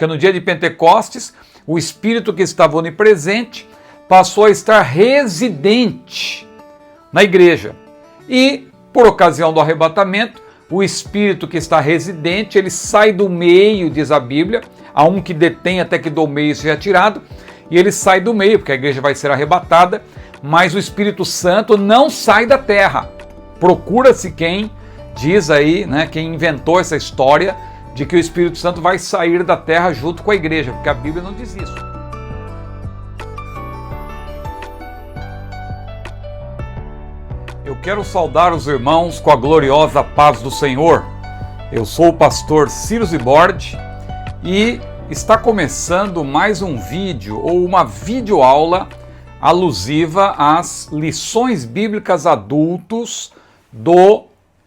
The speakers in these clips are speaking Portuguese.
Porque no dia de Pentecostes, o Espírito que estava onipresente passou a estar residente na igreja. E, por ocasião do arrebatamento, o Espírito que está residente, ele sai do meio, diz a Bíblia, há um que detém até que do meio seja tirado, e ele sai do meio, porque a igreja vai ser arrebatada, mas o Espírito Santo não sai da terra. Procura-se quem diz aí, né, quem inventou essa história de que o Espírito Santo vai sair da terra junto com a igreja, porque a Bíblia não diz isso. Eu quero saudar os irmãos com a gloriosa paz do Senhor. Eu sou o pastor Ciro Zibordi e está começando mais um vídeo ou uma videoaula alusiva às lições bíblicas adultos do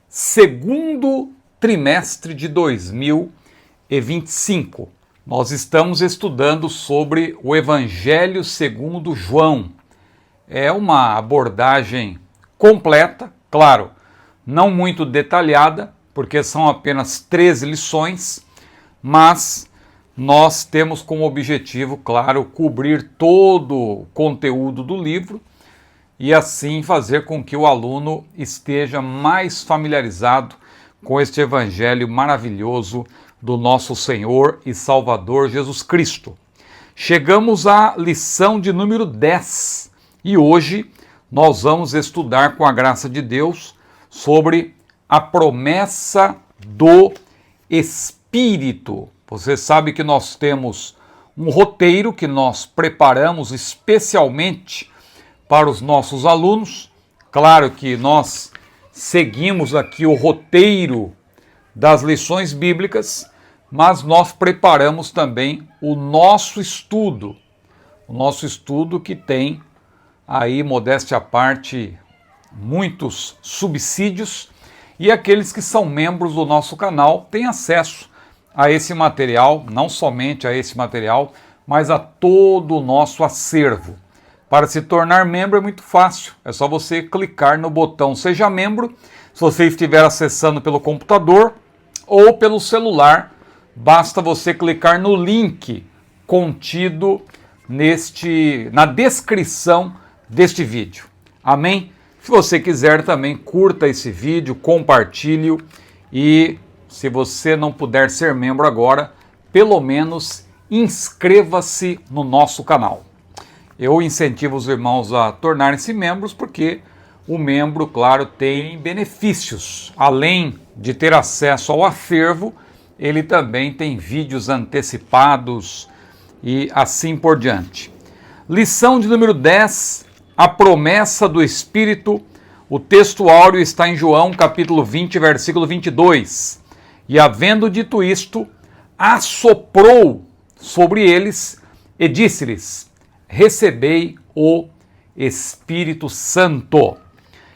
segundo trimestre de 2025. Nós estamos estudando sobre o Evangelho segundo João. É uma abordagem completa, claro, não muito detalhada, porque são apenas 13 lições, mas nós temos como objetivo, claro, cobrir todo o conteúdo do livro e assim fazer com que o aluno esteja mais familiarizado com este evangelho maravilhoso do nosso Senhor e Salvador Jesus Cristo. Chegamos à lição de número 10 e hoje nós vamos estudar, com a graça de Deus, sobre a promessa do Espírito. Você sabe que nós temos um roteiro que nós preparamos especialmente para os nossos alunos. Claro que nós seguimos aqui o roteiro das lições bíblicas, mas nós preparamos também o nosso estudo que tem aí, modéstia à parte, muitos subsídios, e aqueles que são membros do nosso canal têm acesso a esse material, não somente a esse material, mas a todo o nosso acervo. Para se tornar membro é muito fácil, é só você clicar no botão Seja Membro. Se você estiver acessando pelo computador ou pelo celular, basta você clicar no link contido na descrição deste vídeo. Amém? Se você quiser também, curta esse vídeo, compartilhe e se você não puder ser membro agora, pelo menos inscreva-se no nosso canal. Eu incentivo os irmãos a tornarem-se membros porque o membro, claro, tem benefícios. Além de ter acesso ao acervo, ele também tem vídeos antecipados e assim por diante. Lição de número 10, a promessa do Espírito. O texto áureo está em João, capítulo 20, versículo 22. E havendo dito isto, assoprou sobre eles e disse-lhes: recebei o Espírito Santo.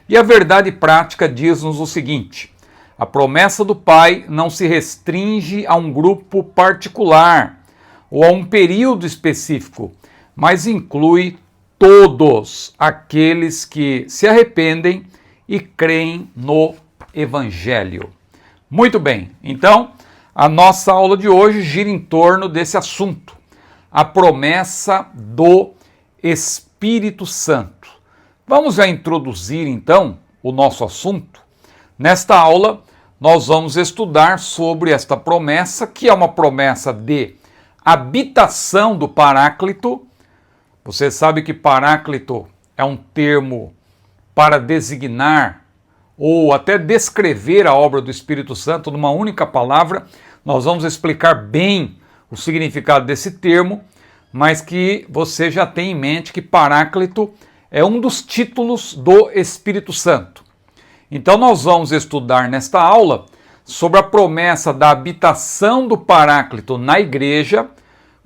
E a verdade prática diz-nos o seguinte: a promessa do Pai não se restringe a um grupo particular ou a um período específico, mas inclui todos aqueles que se arrependem e creem no Evangelho. Muito bem, então a nossa aula de hoje gira em torno desse assunto, a promessa do Espírito Santo. Vamos já introduzir então o nosso assunto. Nesta aula nós vamos estudar sobre esta promessa, que é uma promessa de habitação do Paráclito. Você sabe que Paráclito é um termo para designar ou até descrever a obra do Espírito Santo numa única palavra. Nós vamos explicar bem o significado desse termo, mas que você já tem em mente que Paráclito é um dos títulos do Espírito Santo. Então nós vamos estudar nesta aula sobre a promessa da habitação do Paráclito na igreja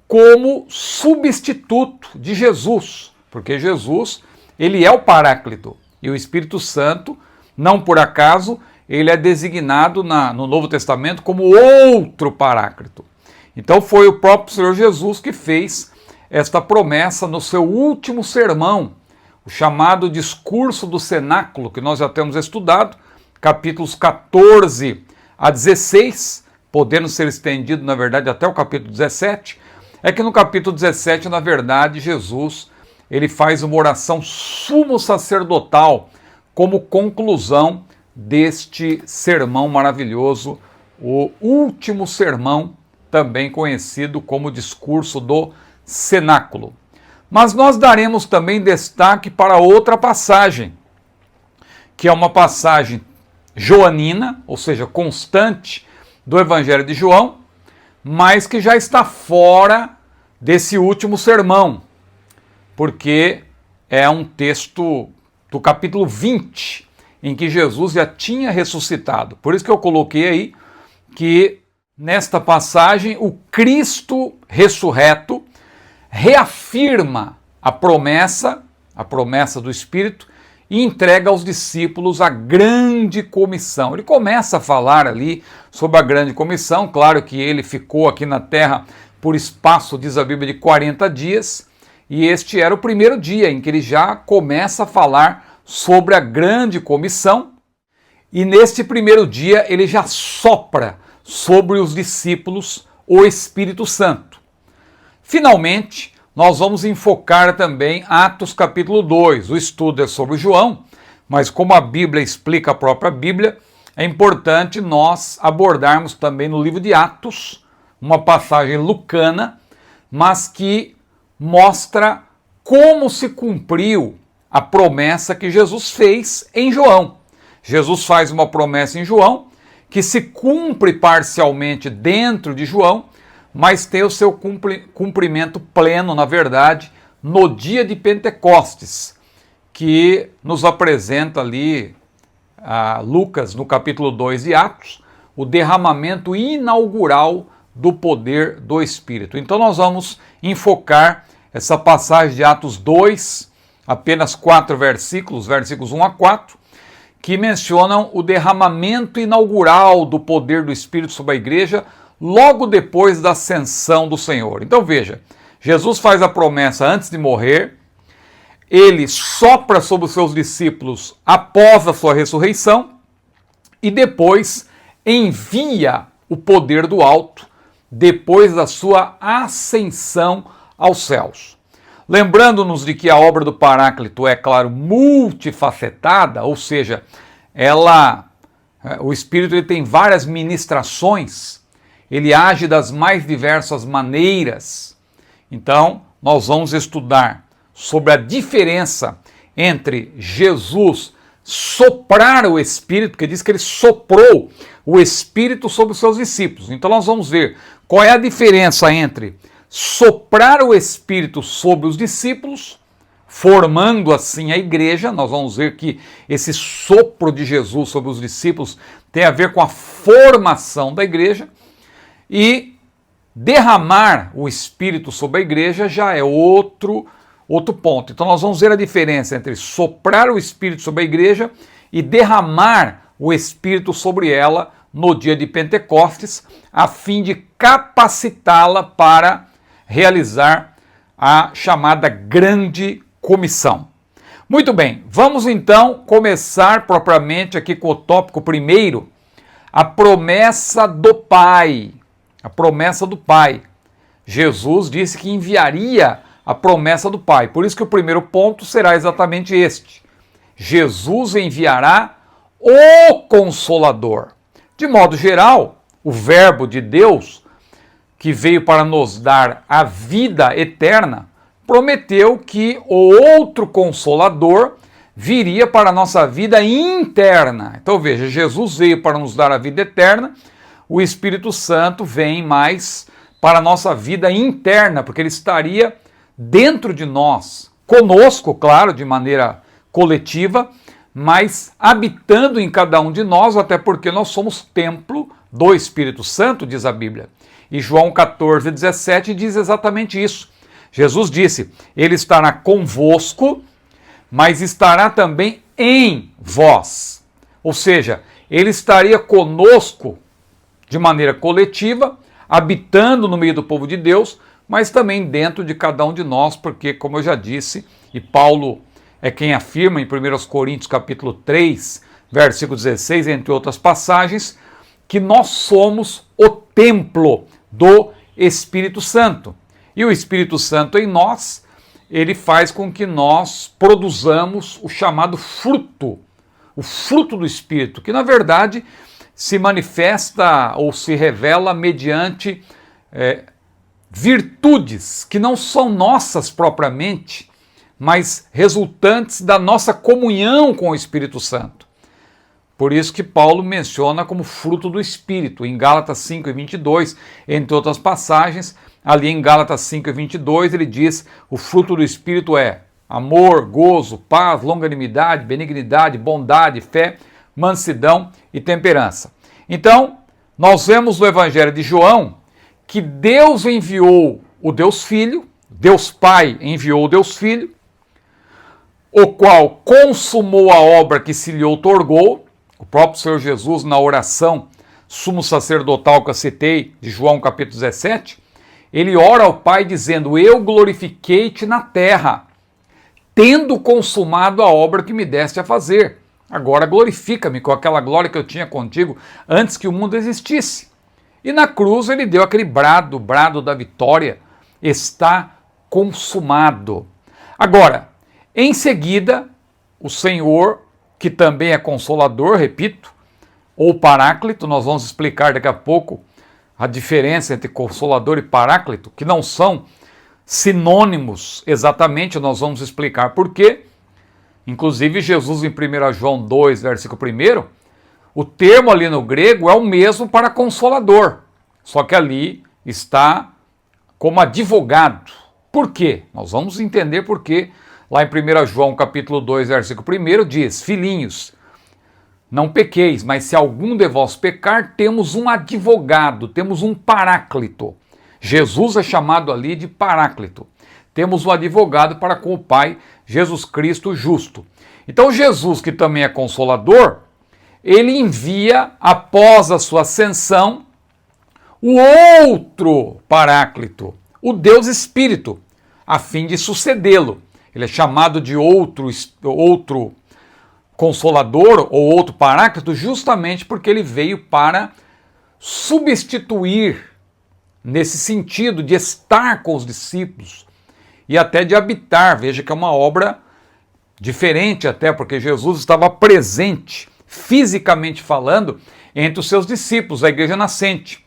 como substituto de Jesus, porque Jesus, ele é o Paráclito, e o Espírito Santo, não por acaso, ele é designado no Novo Testamento como outro Paráclito. Então foi o próprio Senhor Jesus que fez esta promessa no seu último sermão, o chamado discurso do cenáculo, que nós já temos estudado, capítulos 14 a 16, podendo ser estendido, na verdade, até o capítulo 17, é que no capítulo 17, na verdade, Jesus ele faz uma oração sumo sacerdotal como conclusão deste sermão maravilhoso, o último sermão, também conhecido como discurso do cenáculo. Mas nós daremos também destaque para outra passagem, que é uma passagem joanina, ou seja, constante do Evangelho de João, mas que já está fora desse último sermão, porque é um texto do capítulo 20, em que Jesus já tinha ressuscitado. Por isso que eu coloquei aí que nesta passagem o Cristo ressurreto reafirma a promessa do Espírito e entrega aos discípulos a grande comissão. Ele começa a falar ali sobre a grande comissão, claro que ele ficou aqui na terra por espaço, diz a Bíblia, de 40 dias, e este era o primeiro dia em que ele já começa a falar sobre a grande comissão, e neste primeiro dia ele já sopra sobre os discípulos o Espírito Santo. Finalmente, nós vamos enfocar também Atos capítulo 2. O estudo é sobre João, mas como a Bíblia explica a própria Bíblia, é importante nós abordarmos também no livro de Atos, uma passagem lucana, mas que mostra como se cumpriu a promessa que Jesus fez em João. Jesus faz uma promessa em João, que se cumpre parcialmente dentro de João, mas tem o seu cumprimento pleno, na verdade, no dia de Pentecostes, que nos apresenta ali Lucas, no capítulo 2 de Atos, o derramamento inaugural do poder do Espírito. Então nós vamos enfocar essa passagem de Atos 2, apenas 4 versículos, versículos 1 a 4, que mencionam o derramamento inaugural do poder do Espírito sobre a igreja, logo depois da ascensão do Senhor. Então veja, Jesus faz a promessa antes de morrer, ele sopra sobre os seus discípulos após a sua ressurreição e depois envia o poder do alto depois da sua ascensão aos céus. Lembrando-nos de que a obra do Paráclito é, claro, multifacetada, ou seja, o Espírito ele tem várias ministrações, ele age das mais diversas maneiras. Então, nós vamos estudar sobre a diferença entre Jesus soprar o Espírito, que diz que ele soprou o Espírito sobre os seus discípulos. Então, nós vamos ver qual é a diferença entre soprar o Espírito sobre os discípulos, formando assim a igreja. Nós vamos ver que esse sopro de Jesus sobre os discípulos tem a ver com a formação da igreja, e derramar o Espírito sobre a igreja já é outro ponto. Então nós vamos ver a diferença entre soprar o Espírito sobre a igreja e derramar o Espírito sobre ela no dia de Pentecostes, a fim de capacitá-la para realizar a chamada grande comissão. Muito bem, vamos então começar propriamente aqui com o tópico primeiro, a promessa do Pai. A promessa do Pai. Jesus disse que enviaria a promessa do Pai. Por isso que o primeiro ponto será exatamente este. Jesus enviará o Consolador. De modo geral, o Verbo de Deus, que veio para nos dar a vida eterna, prometeu que o outro Consolador viria para a nossa vida interna. Então veja, Jesus veio para nos dar a vida eterna, o Espírito Santo vem mais para a nossa vida interna, porque ele estaria dentro de nós, conosco, claro, de maneira coletiva, mas habitando em cada um de nós, até porque nós somos templo do Espírito Santo, diz a Bíblia. E João 14:17 diz exatamente isso. Jesus disse, ele estará convosco, mas estará também em vós. Ou seja, ele estaria conosco de maneira coletiva, habitando no meio do povo de Deus, mas também dentro de cada um de nós, porque, como eu já disse, e Paulo é quem afirma em 1 Coríntios capítulo 3, versículo 16, entre outras passagens, que nós somos o templo do Espírito Santo. E o Espírito Santo em nós, ele faz com que nós produzamos o chamado fruto, o fruto do Espírito, que na verdade se manifesta ou se revela mediante virtudes que não são nossas propriamente, mas resultantes da nossa comunhão com o Espírito Santo. Por isso que Paulo menciona como fruto do Espírito, em Gálatas 5:22, entre outras passagens, ali em Gálatas 5:22 ele diz, o fruto do Espírito é amor, gozo, paz, longanimidade, benignidade, bondade, fé, mansidão e temperança. Então, nós vemos no Evangelho de João que Deus enviou o Deus Filho, Deus Pai enviou o Deus Filho, o qual consumou a obra que se lhe outorgou. O próprio Senhor Jesus, na oração sumo sacerdotal que eu citei, de João capítulo 17, ele ora ao Pai dizendo, eu glorifiquei-te na terra, tendo consumado a obra que me deste a fazer. Agora glorifica-me com aquela glória que eu tinha contigo antes que o mundo existisse. E na cruz ele deu aquele brado, o brado da vitória, está consumado. Agora, em seguida, o Senhor, que também é consolador, repito, ou paráclito, nós vamos explicar daqui a pouco a diferença entre consolador e paráclito, que não são sinônimos exatamente, nós vamos explicar por quê. Inclusive, Jesus em 1 João 2, versículo 1, o termo ali no grego é o mesmo para consolador, só que ali está como advogado. Por quê? Nós vamos entender por quê. Lá em 1 João capítulo 2, versículo 1, diz, filhinhos, não pequeis, mas se algum de vós pecar, temos um advogado, temos um paráclito. Jesus é chamado ali de paráclito. Temos um advogado para com o Pai, Jesus Cristo justo. Então Jesus, que também é consolador, ele envia, após a sua ascensão, o outro paráclito, o Deus Espírito, a fim de sucedê-lo. Ele é chamado de outro consolador ou outro paráclito justamente porque ele veio para substituir, nesse sentido de estar com os discípulos e até de habitar. Veja que é uma obra diferente até, porque Jesus estava presente, fisicamente falando, entre os seus discípulos, a igreja nascente.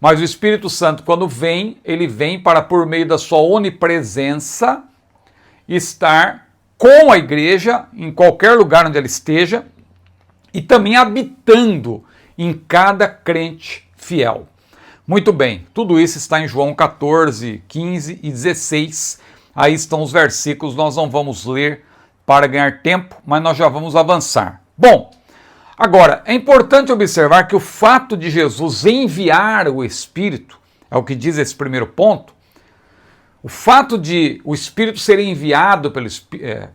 Mas o Espírito Santo, quando vem, ele vem para, por meio da sua onipresença, estar com a igreja, em qualquer lugar onde ela esteja, e também habitando em cada crente fiel. Muito bem, tudo isso está em João 14, 15 e 16. Aí estão os versículos, nós não vamos ler para ganhar tempo, mas nós já vamos avançar. Bom, agora, é importante observar que o fato de Jesus enviar o Espírito, é o que diz esse primeiro ponto, o fato de o Espírito ser enviado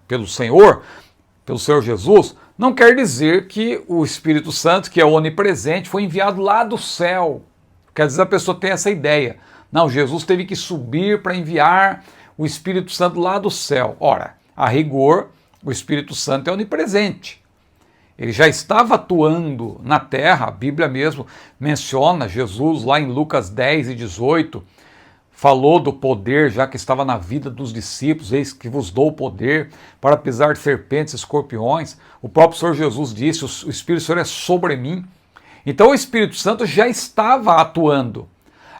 pelo Senhor Jesus, não quer dizer que o Espírito Santo, que é onipresente, foi enviado lá do céu. Porque às vezes a pessoa tem essa ideia. Não, Jesus teve que subir para enviar o Espírito Santo lá do céu. Ora, a rigor, o Espírito Santo é onipresente. Ele já estava atuando na terra, a Bíblia mesmo menciona, Jesus lá em Lucas 10 e 18, falou do poder já que estava na vida dos discípulos, eis que vos dou o poder para pisar de serpentes e escorpiões. O próprio Senhor Jesus disse, o Espírito do Senhor é sobre mim. Então o Espírito Santo já estava atuando.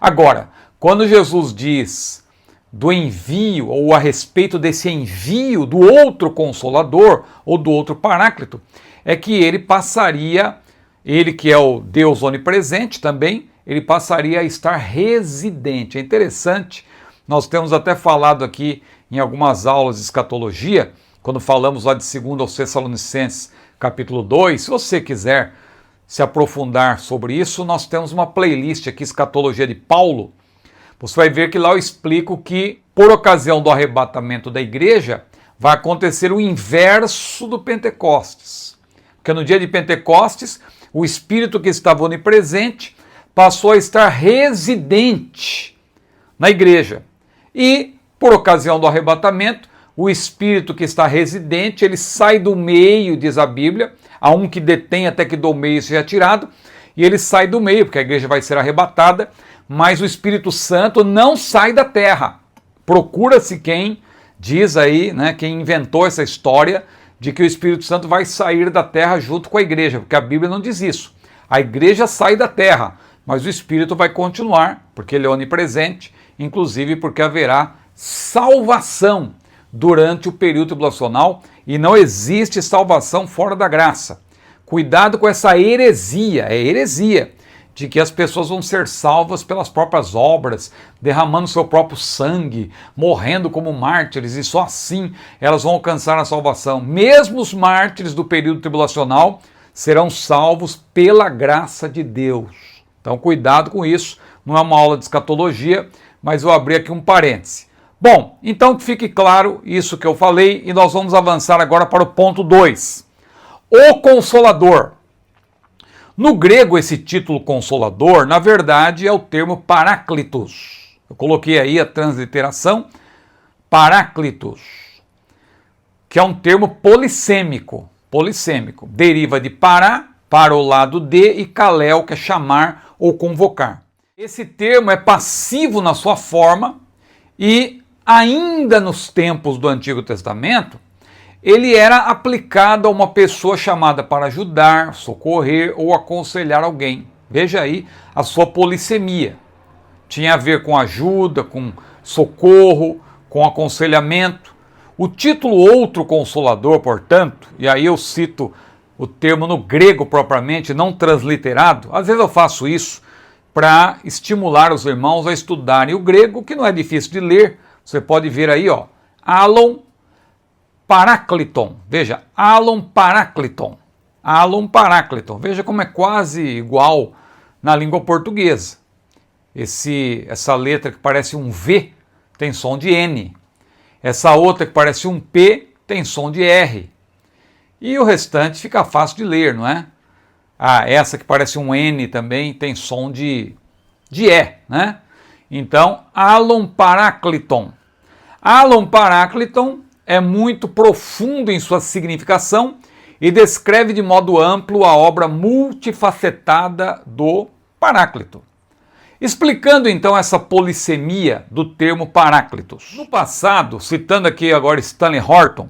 Agora, quando Jesus diz do envio, ou a respeito desse envio do outro Consolador, ou do outro Paráclito, é que ele passaria, ele que é o Deus onipresente também, ele passaria a estar residente. É interessante, nós temos até falado aqui em algumas aulas de escatologia, quando falamos lá de 2 aos Tessalonicenses, capítulo 2, se você quiser se aprofundar sobre isso, nós temos uma playlist aqui, Escatologia de Paulo. Você vai ver que lá eu explico que, por ocasião do arrebatamento da igreja, vai acontecer o inverso do Pentecostes. Porque no dia de Pentecostes, o Espírito que estava onipresente passou a estar residente na igreja. E, por ocasião do arrebatamento, o Espírito que está residente, ele sai do meio, diz a Bíblia, a um que detém até que do meio seja tirado, e ele sai do meio, porque a igreja vai ser arrebatada, mas o Espírito Santo não sai da terra. Procura-se quem diz aí, né, quem inventou essa história de que o Espírito Santo vai sair da terra junto com a igreja, porque a Bíblia não diz isso. A igreja sai da terra, mas o Espírito vai continuar, porque ele é onipresente, inclusive porque haverá salvação durante o período tribulacional e não existe salvação fora da graça. Cuidado com essa heresia, é heresia, de que as pessoas vão ser salvas pelas próprias obras, derramando seu próprio sangue, morrendo como mártires, e só assim elas vão alcançar a salvação. Mesmo os mártires do período tribulacional serão salvos pela graça de Deus. Então cuidado com isso, não é uma aula de escatologia, mas eu abri aqui um parêntese. Bom, então que fique claro isso que eu falei e nós vamos avançar agora para o ponto 2. O Consolador. No grego, esse título Consolador, na verdade, é o termo Paráclitos. Eu coloquei aí a transliteração Paráclitos, que é um termo polissêmico. Deriva de para o lado de, e kaleo, que é chamar ou convocar. Esse termo é passivo na sua forma e ainda nos tempos do Antigo Testamento, ele era aplicado a uma pessoa chamada para ajudar, socorrer ou aconselhar alguém. Veja aí a sua polissemia. Tinha a ver com ajuda, com socorro, com aconselhamento. O título Outro Consolador, portanto, e aí eu cito o termo no grego propriamente, não transliterado, às vezes eu faço isso para estimular os irmãos a estudarem o grego, que não é difícil de ler. Você pode ver aí, ó, alon parakleton. Veja, alon parakleton. Alon parakleton. Veja como é quase igual na língua portuguesa. Essa letra que parece um V tem som de N. Essa outra que parece um P tem som de R. E o restante fica fácil de ler, não é? Ah, essa que parece um N também tem som de E, né? Então, alon parakleton. Alon parakleton é muito profundo em sua significação e descreve de modo amplo a obra multifacetada do Paráclito. Explicando então essa polissemia do termo Paráclitos. No passado, citando aqui agora Stanley Horton,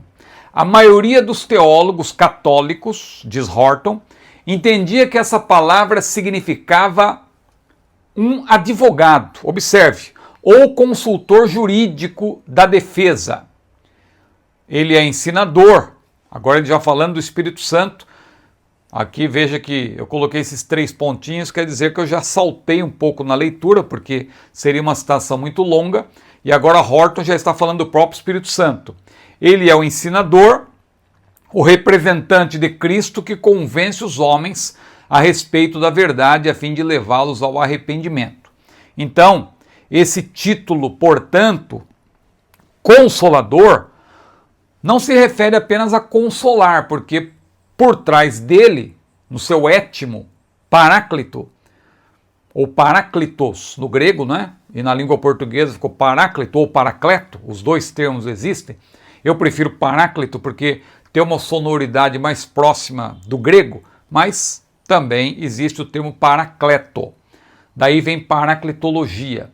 a maioria dos teólogos católicos, diz Horton, entendia que essa palavra significava um advogado, observe, ou consultor jurídico da defesa. Ele é ensinador, agora ele já falando do Espírito Santo. Aqui veja que eu coloquei esses 3 pontinhos, quer dizer que eu já saltei um pouco na leitura, porque seria uma citação muito longa, e agora Horton já está falando do próprio Espírito Santo. Ele é o ensinador, o representante de Cristo que convence os homens a respeito da verdade a fim de levá-los ao arrependimento. Então, esse título, portanto, Consolador, não se refere apenas a consolar, porque por trás dele, no seu étimo, Paráclito, ou Paráclitos no grego, né? E na língua portuguesa ficou Paráclito ou Paracleto, os dois termos existem. Eu prefiro Paráclito porque tem uma sonoridade mais próxima do grego, mas também existe o termo Paracleto. Daí vem Paracletologia.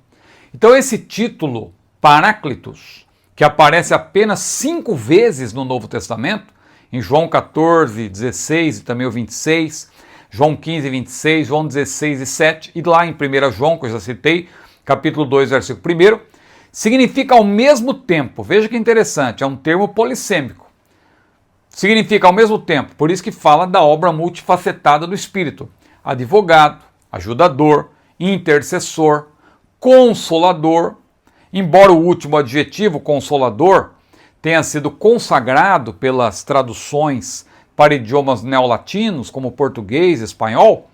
Então esse título, Paráclitos, que aparece apenas 5 vezes no Novo Testamento, em João 14, 16 e também o 26, João 15, 26, João 16 e 7, e lá em 1 João, que eu já citei, capítulo 2, versículo 1, significa ao mesmo tempo, veja que interessante, é um termo polissêmico, significa ao mesmo tempo, por isso que fala da obra multifacetada do Espírito, advogado, ajudador, intercessor, consolador, embora o último adjetivo, consolador, tenha sido consagrado pelas traduções para idiomas neolatinos, como português e espanhol,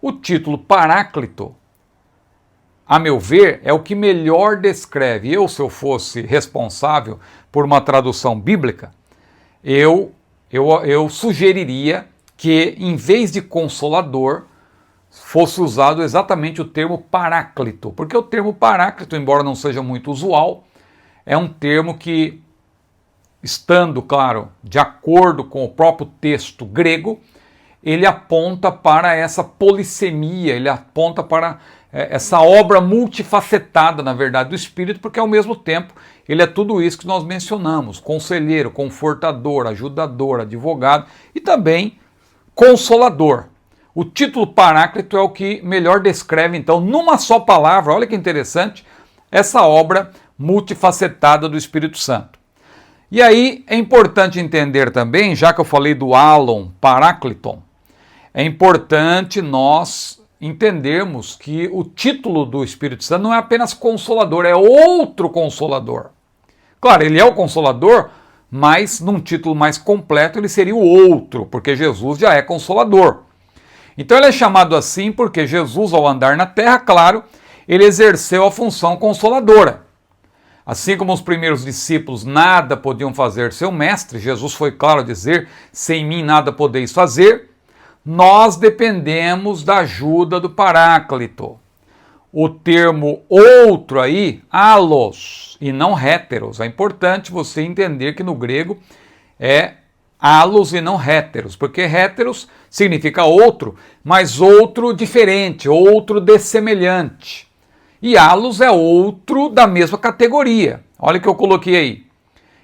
o título Paráclito, a meu ver, é o que melhor descreve. Eu, se eu fosse responsável por uma tradução bíblica, eu sugeriria que, em vez de consolador, fosse usado exatamente o termo Paráclito, porque o termo Paráclito, embora não seja muito usual, é um termo que, estando, claro, de acordo com o próprio texto grego, ele aponta para essa polissemia, ele aponta para essa obra multifacetada, na verdade, do Espírito, porque ao mesmo tempo ele é tudo isso que nós mencionamos: conselheiro, confortador, ajudador, advogado e também consolador. O título Paráclito é o que melhor descreve, então, numa só palavra, olha que interessante, essa obra multifacetada do Espírito Santo. E aí é importante entender também, já que eu falei do Alon Parácliton, é importante nós entendermos que o título do Espírito Santo não é apenas Consolador, é outro Consolador. Claro, ele é o Consolador, mas num título mais completo ele seria o outro, porque Jesus já é Consolador. Então ele é chamado assim porque Jesus, ao andar na terra, claro, ele exerceu a função consoladora. Assim como os primeiros discípulos nada podiam fazer sem o mestre, Jesus foi claro a dizer: sem mim nada podeis fazer, nós dependemos da ajuda do Paráclito. O termo outro aí, allos, e não héteros. É importante você entender que no grego é allos e não héteros, porque héteros significa outro, mas outro diferente, outro dessemelhante. E allos é outro da mesma categoria. Olha o que eu coloquei aí.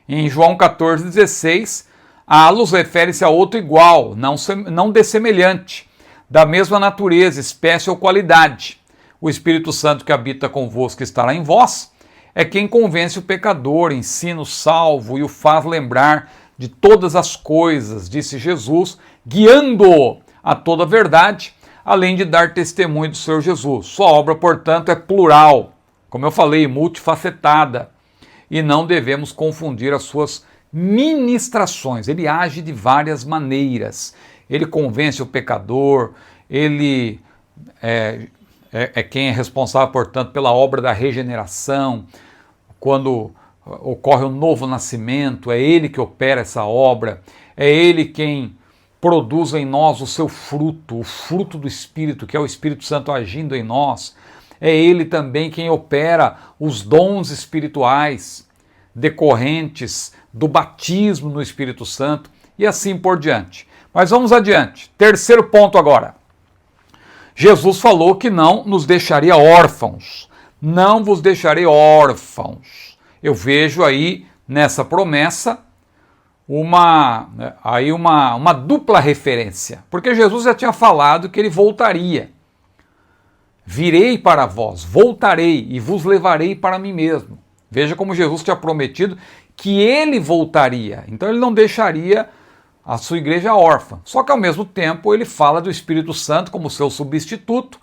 Em João 14,16, allos refere-se a outro igual, não dessemelhante, da mesma natureza, espécie ou qualidade. O Espírito Santo que habita convosco e estará em vós é quem convence o pecador, ensina o salvo e o faz lembrar de todas as coisas, disse Jesus, guiando-o a toda a verdade, além de dar testemunho do Senhor Jesus. Sua obra, portanto, é plural, como eu falei, multifacetada, e não devemos confundir as suas ministrações. Ele age de várias maneiras. Ele convence o pecador, ele é quem é responsável, portanto, pela obra da regeneração. Quando ocorre um novo nascimento, é ele que opera essa obra, é ele quem produz em nós o seu fruto, o fruto do Espírito, que é o Espírito Santo agindo em nós. É ele também quem opera os dons espirituais decorrentes do batismo no Espírito Santo e assim por diante. Mas vamos adiante. Terceiro ponto agora. Jesus falou que não nos deixaria órfãos. Não vos deixarei órfãos. Eu vejo aí nessa promessa uma dupla referência, porque Jesus já tinha falado que ele voltaria. Virei para vós, voltarei e vos levarei para mim mesmo. Veja como Jesus tinha prometido que ele voltaria, então ele não deixaria a sua igreja órfã. Só que ao mesmo tempo ele fala do Espírito Santo como seu substituto.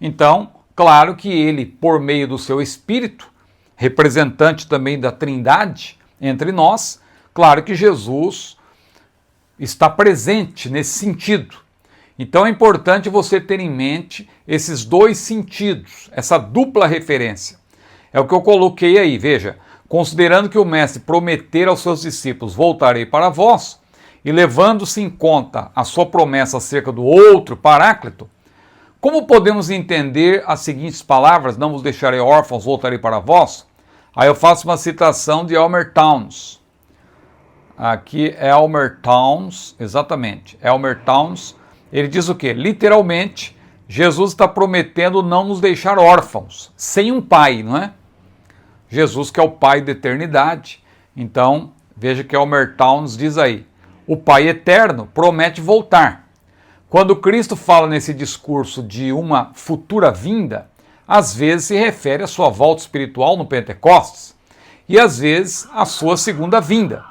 Então, claro que ele, por meio do seu Espírito, representante também da Trindade entre nós, claro que Jesus está presente nesse sentido. Então é importante você ter em mente esses dois sentidos, essa dupla referência. É o que eu coloquei aí, veja, considerando que o Mestre prometera aos seus discípulos, voltarei para vós, e levando-se em conta a sua promessa acerca do outro Paráclito, como podemos entender as seguintes palavras, não vos deixarei órfãos, voltarei para vós? Aí eu faço uma citação de Elmer Towns. Aqui é Elmer Towns, exatamente, Elmer Towns. Ele diz o quê? Literalmente, Jesus está prometendo não nos deixar órfãos, sem um pai, não é? Jesus que é o pai da eternidade. Então, veja que Elmer Towns diz aí, o Pai eterno promete voltar. Quando Cristo fala nesse discurso de uma futura vinda, às vezes se refere à sua volta espiritual no Pentecostes e às vezes à sua segunda vinda.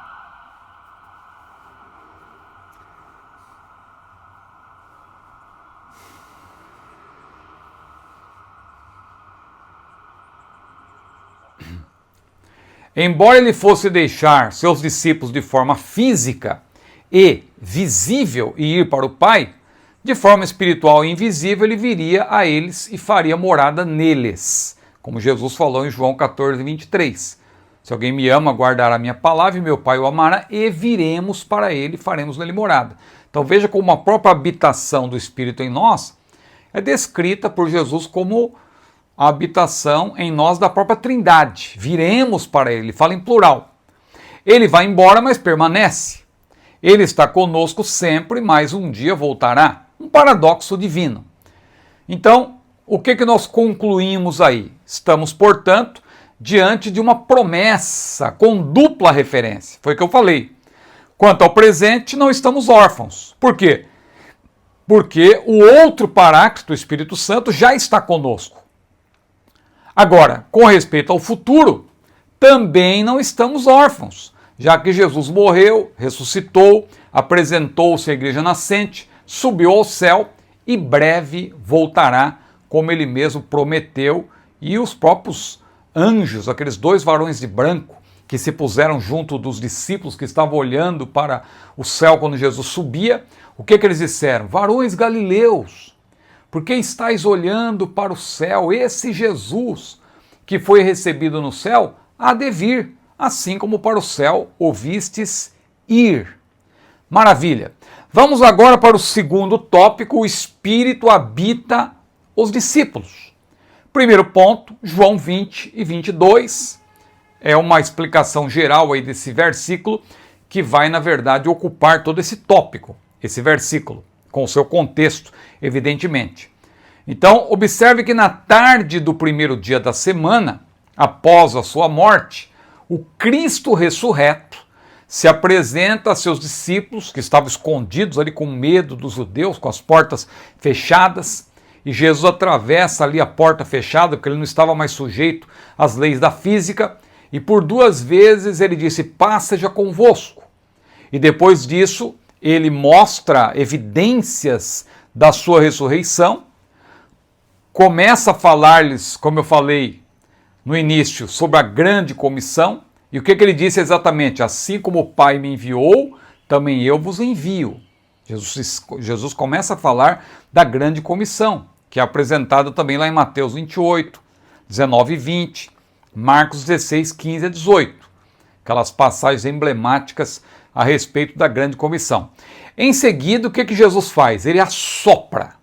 Embora ele fosse deixar seus discípulos de forma física e visível e ir para o Pai, de forma espiritual e invisível ele viria a eles e faria morada neles, como Jesus falou em João 14, 23. Se alguém me ama, guardará a minha palavra e meu Pai o amará e viremos para ele e faremos nele morada. Então veja como a própria habitação do Espírito em nós é descrita por Jesus como a habitação em nós da própria Trindade. Viremos para ele, fala em plural. Ele vai embora, mas permanece. Ele está conosco sempre, mas um dia voltará. Um paradoxo divino. Então, o que nós concluímos aí? Estamos, portanto, diante de uma promessa com dupla referência. Foi o que eu falei. Quanto ao presente, não estamos órfãos. Por quê? Porque o outro Paráclito, o Espírito Santo, já está conosco. Agora, com respeito ao futuro, também não estamos órfãos, já que Jesus morreu, ressuscitou, apresentou-se à igreja nascente, subiu ao céu e breve voltará, como ele mesmo prometeu, e os próprios anjos, aqueles dois varões de branco, que se puseram junto dos discípulos que estavam olhando para o céu quando Jesus subia, o que eles disseram? Varões galileus, por que estáis olhando para o céu? Esse Jesus que foi recebido no céu há de vir, assim como para o céu ouvistes ir. Maravilha! Vamos agora para o segundo tópico: o Espírito habita os discípulos. Primeiro ponto, João 20 e 22, é uma explicação geral aí desse versículo que vai, na verdade, ocupar todo esse tópico, esse versículo, com o seu contexto, evidentemente. Então, observe que na tarde do primeiro dia da semana, após a sua morte, o Cristo ressurreto se apresenta a seus discípulos, que estavam escondidos ali com medo dos judeus, com as portas fechadas, e Jesus atravessa ali a porta fechada, porque ele não estava mais sujeito às leis da física, e por duas vezes ele disse: paz seja convosco. E depois disso, ele mostra evidências da sua ressurreição, começa a falar-lhes, como eu falei no início, sobre a grande comissão. E o que ele disse exatamente? Assim como o Pai me enviou, também eu vos envio. Jesus começa a falar da grande comissão, que é apresentada também lá em Mateus 28, 19 e 20, Marcos 16, 15 a 18. Aquelas passagens emblemáticas a respeito da grande comissão. Em seguida, o que Jesus faz? Ele assopra.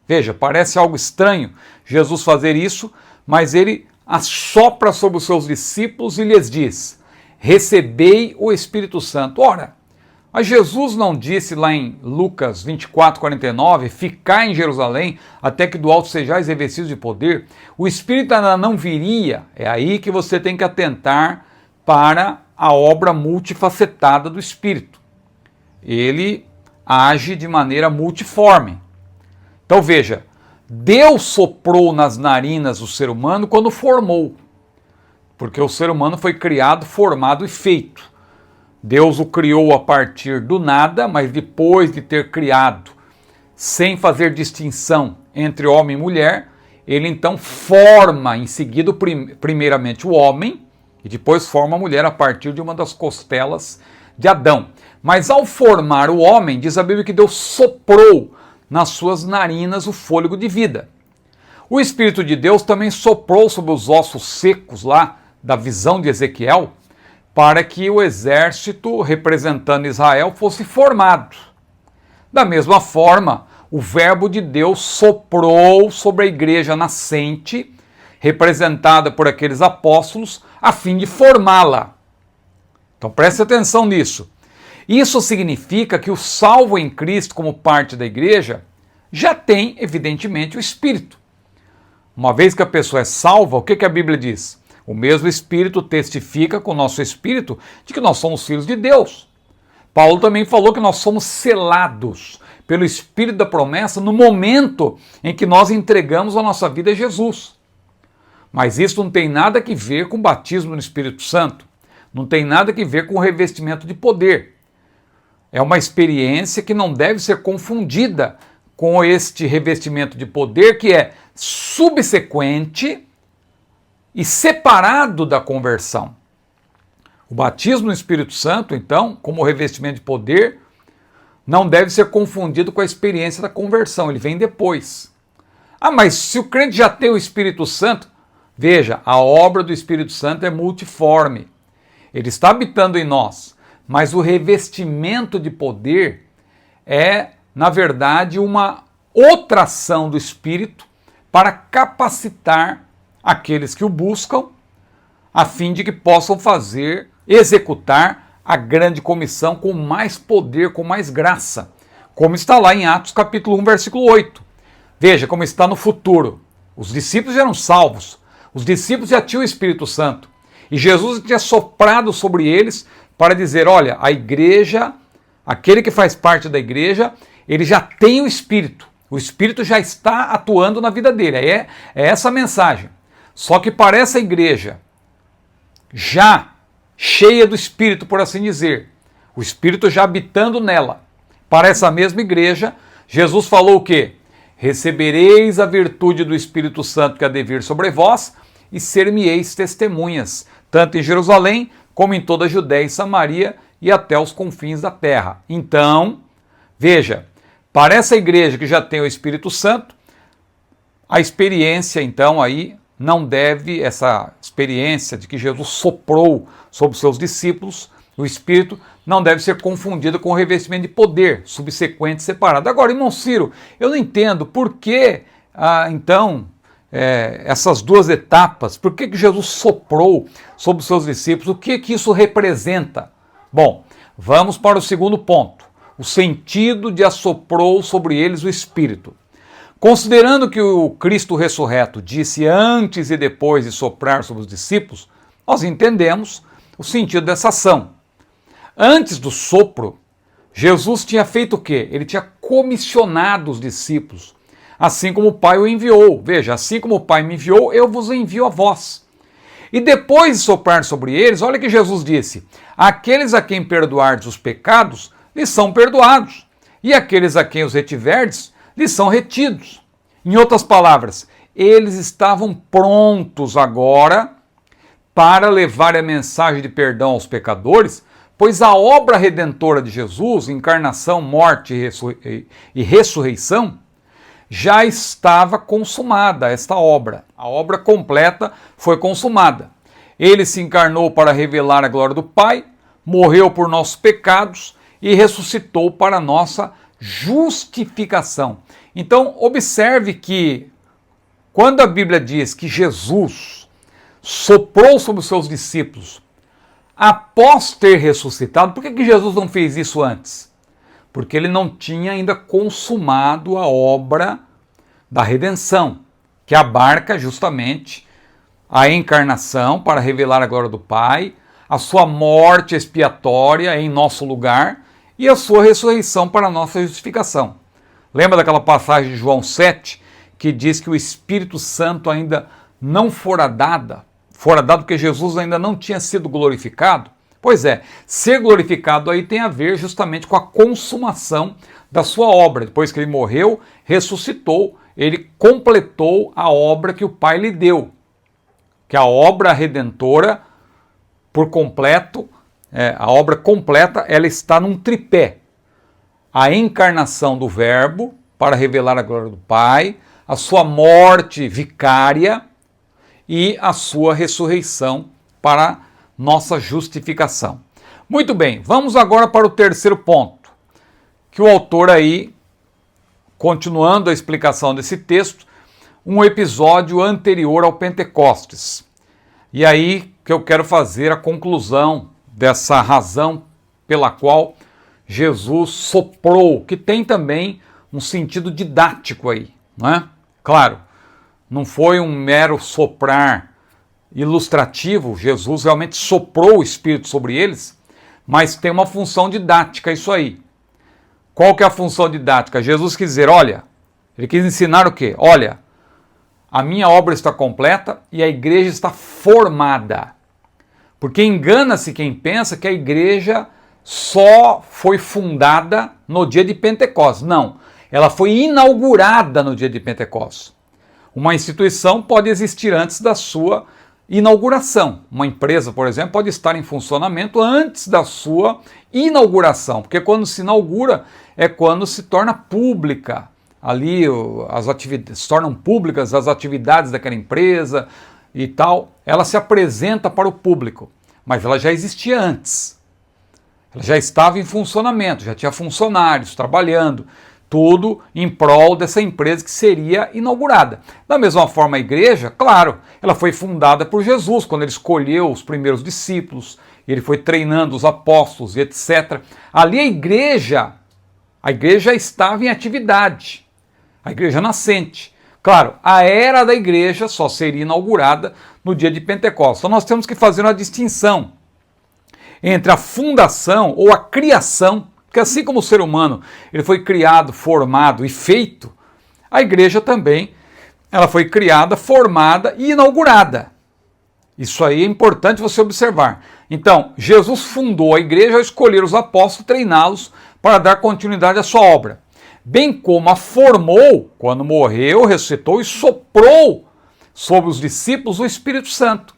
Veja, parece algo estranho Jesus fazer isso, mas ele assopra sobre os seus discípulos e lhes diz: recebei o Espírito Santo. Ora, mas Jesus não disse lá em Lucas 24, 49, ficai em Jerusalém até que do alto sejais revestidos de poder? O Espírito ainda não viria. É aí que você tem que atentar para a obra multifacetada do Espírito. Ele age de maneira multiforme. Então veja, Deus soprou nas narinas do ser humano quando formou, porque o ser humano foi criado, formado e feito. Deus o criou a partir do nada, mas depois de ter criado, sem fazer distinção entre homem e mulher, ele então forma em seguida primeiramente o homem e depois forma a mulher a partir de uma das costelas de Adão. Mas ao formar o homem, diz a Bíblia que Deus soprou nas suas narinas o fôlego de vida. O Espírito de Deus também soprou sobre os ossos secos lá da visão de Ezequiel, para que o exército representando Israel fosse formado. Da mesma forma, o verbo de Deus soprou sobre a igreja nascente, representada por aqueles apóstolos, a fim de formá-la. Então preste atenção nisso. Isso significa que o salvo em Cristo, como parte da igreja, já tem, evidentemente, o Espírito. Uma vez que a pessoa é salva, o que a Bíblia diz? O mesmo Espírito testifica com o nosso Espírito de que nós somos filhos de Deus. Paulo também falou que nós somos selados pelo Espírito da promessa no momento em que nós entregamos a nossa vida a Jesus. Mas isso não tem nada a ver com o batismo no Espírito Santo, não tem nada a ver com o revestimento de poder. É uma experiência que não deve ser confundida com este revestimento de poder que é subsequente e separado da conversão. O batismo no Espírito Santo, então, como revestimento de poder, não deve ser confundido com a experiência da conversão, ele vem depois. Ah, mas se o crente já tem o Espírito Santo, veja, a obra do Espírito Santo é multiforme. Ele está habitando em nós, mas o revestimento de poder é, na verdade, uma outra ação do Espírito para capacitar aqueles que o buscam, a fim de que possam executar a grande comissão com mais poder, com mais graça, como está lá em Atos capítulo 1, versículo 8. Veja como está no futuro. Os discípulos já eram salvos, os discípulos já tinham o Espírito Santo, e Jesus tinha soprado sobre eles para dizer, olha, a igreja, aquele que faz parte da igreja, ele já tem o Espírito já está atuando na vida dele, é essa a mensagem. Só que para essa igreja, já cheia do Espírito, por assim dizer, o Espírito já habitando nela, para essa mesma igreja, Jesus falou o quê? Recebereis a virtude do Espírito Santo que há de vir sobre vós, e ser-me-eis testemunhas, tanto em Jerusalém, como em toda a Judéia e Samaria, e até os confins da terra. Então, veja, para essa igreja que já tem o Espírito Santo, a experiência, então, aí não deve, essa experiência de que Jesus soprou sobre os seus discípulos, o Espírito, não deve ser confundida com o revestimento de poder, subsequente, separado. Agora, irmão Ciro, eu não entendo por que, então, essas duas etapas, por que Jesus soprou sobre os seus discípulos, o que isso representa? Bom, vamos para o segundo ponto. O sentido de assoprou sobre eles o Espírito. Considerando que o Cristo ressurreto disse antes e depois de soprar sobre os discípulos, nós entendemos o sentido dessa ação. Antes do sopro, Jesus tinha feito o quê? Ele tinha comissionado os discípulos, assim como o Pai o enviou. Veja, assim como o Pai me enviou, eu vos envio a vós. E depois de soprar sobre eles, olha que Jesus disse, aqueles a quem perdoardes os pecados, lhes são perdoados, e aqueles a quem os retiverdes, lhes são retidos. Em outras palavras, eles estavam prontos agora para levar a mensagem de perdão aos pecadores, pois a obra redentora de Jesus, encarnação, morte e ressurreição, já estava consumada, esta obra. A obra completa foi consumada. Ele se encarnou para revelar a glória do Pai, morreu por nossos pecados, e ressuscitou para a nossa justificação. Então, observe que, quando a Bíblia diz que Jesus soprou sobre os seus discípulos, após ter ressuscitado, por que Jesus não fez isso antes? Porque ele não tinha ainda consumado a obra da redenção, que abarca justamente a encarnação para revelar a glória do Pai, a sua morte expiatória em nosso lugar, e a sua ressurreição para a nossa justificação. Lembra daquela passagem de João 7, que diz que o Espírito Santo ainda não fora dado porque Jesus ainda não tinha sido glorificado? Pois é, ser glorificado aí tem a ver justamente com a consumação da sua obra. Depois que ele morreu, ressuscitou, ele completou a obra que o Pai lhe deu, que a obra redentora por completo, a obra completa, ela está num tripé. A encarnação do Verbo, para revelar a glória do Pai, a sua morte vicária e a sua ressurreição para nossa justificação. Muito bem, vamos agora para o terceiro ponto, que o autor aí, continuando a explicação desse texto, um episódio anterior ao Pentecostes. E aí que eu quero fazer a conclusão dessa razão pela qual Jesus soprou, que tem também um sentido didático aí, não é? Claro, não foi um mero soprar ilustrativo, Jesus realmente soprou o Espírito sobre eles, mas tem uma função didática isso aí. Qual que é a função didática? Jesus quis dizer, olha, ele quis ensinar o quê? Olha, a minha obra está completa e a igreja está formada. Porque engana-se quem pensa que a igreja só foi fundada no dia de Pentecostes. Não, ela foi inaugurada no dia de Pentecostes. Uma instituição pode existir antes da sua inauguração. Uma empresa, por exemplo, pode estar em funcionamento antes da sua inauguração, porque quando se inaugura é quando se torna pública. Ali se tornam públicas as atividades daquela empresa e tal, ela se apresenta para o público, mas ela já existia antes. Ela já estava em funcionamento, já tinha funcionários trabalhando, tudo em prol dessa empresa que seria inaugurada. Da mesma forma, a igreja, claro, ela foi fundada por Jesus, quando ele escolheu os primeiros discípulos, ele foi treinando os apóstolos e etc. Ali a igreja estava em atividade, a igreja nascente. Claro, a era da igreja só seria inaugurada no dia de Pentecostes. Então nós temos que fazer uma distinção entre a fundação ou a criação, porque assim como o ser humano ele foi criado, formado e feito, a igreja também ela foi criada, formada e inaugurada. Isso aí é importante você observar. Então, Jesus fundou a igreja ao escolher os apóstolos e treiná-los para dar continuidade à sua obra, bem como a formou quando morreu, ressuscitou e soprou sobre os discípulos o Espírito Santo.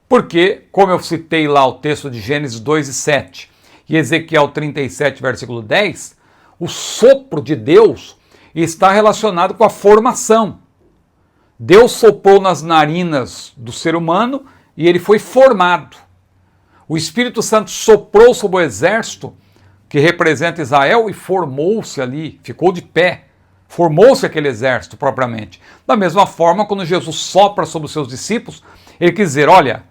Porque, como eu citei lá o texto de Gênesis 2:7 e Ezequiel 37, versículo 10, o sopro de Deus está relacionado com a formação. Deus soprou nas narinas do ser humano e ele foi formado. O Espírito Santo soprou sobre o exército, que representa Israel, e formou-se ali, ficou de pé. Formou-se aquele exército propriamente. Da mesma forma, quando Jesus sopra sobre os seus discípulos, ele quer dizer, olha,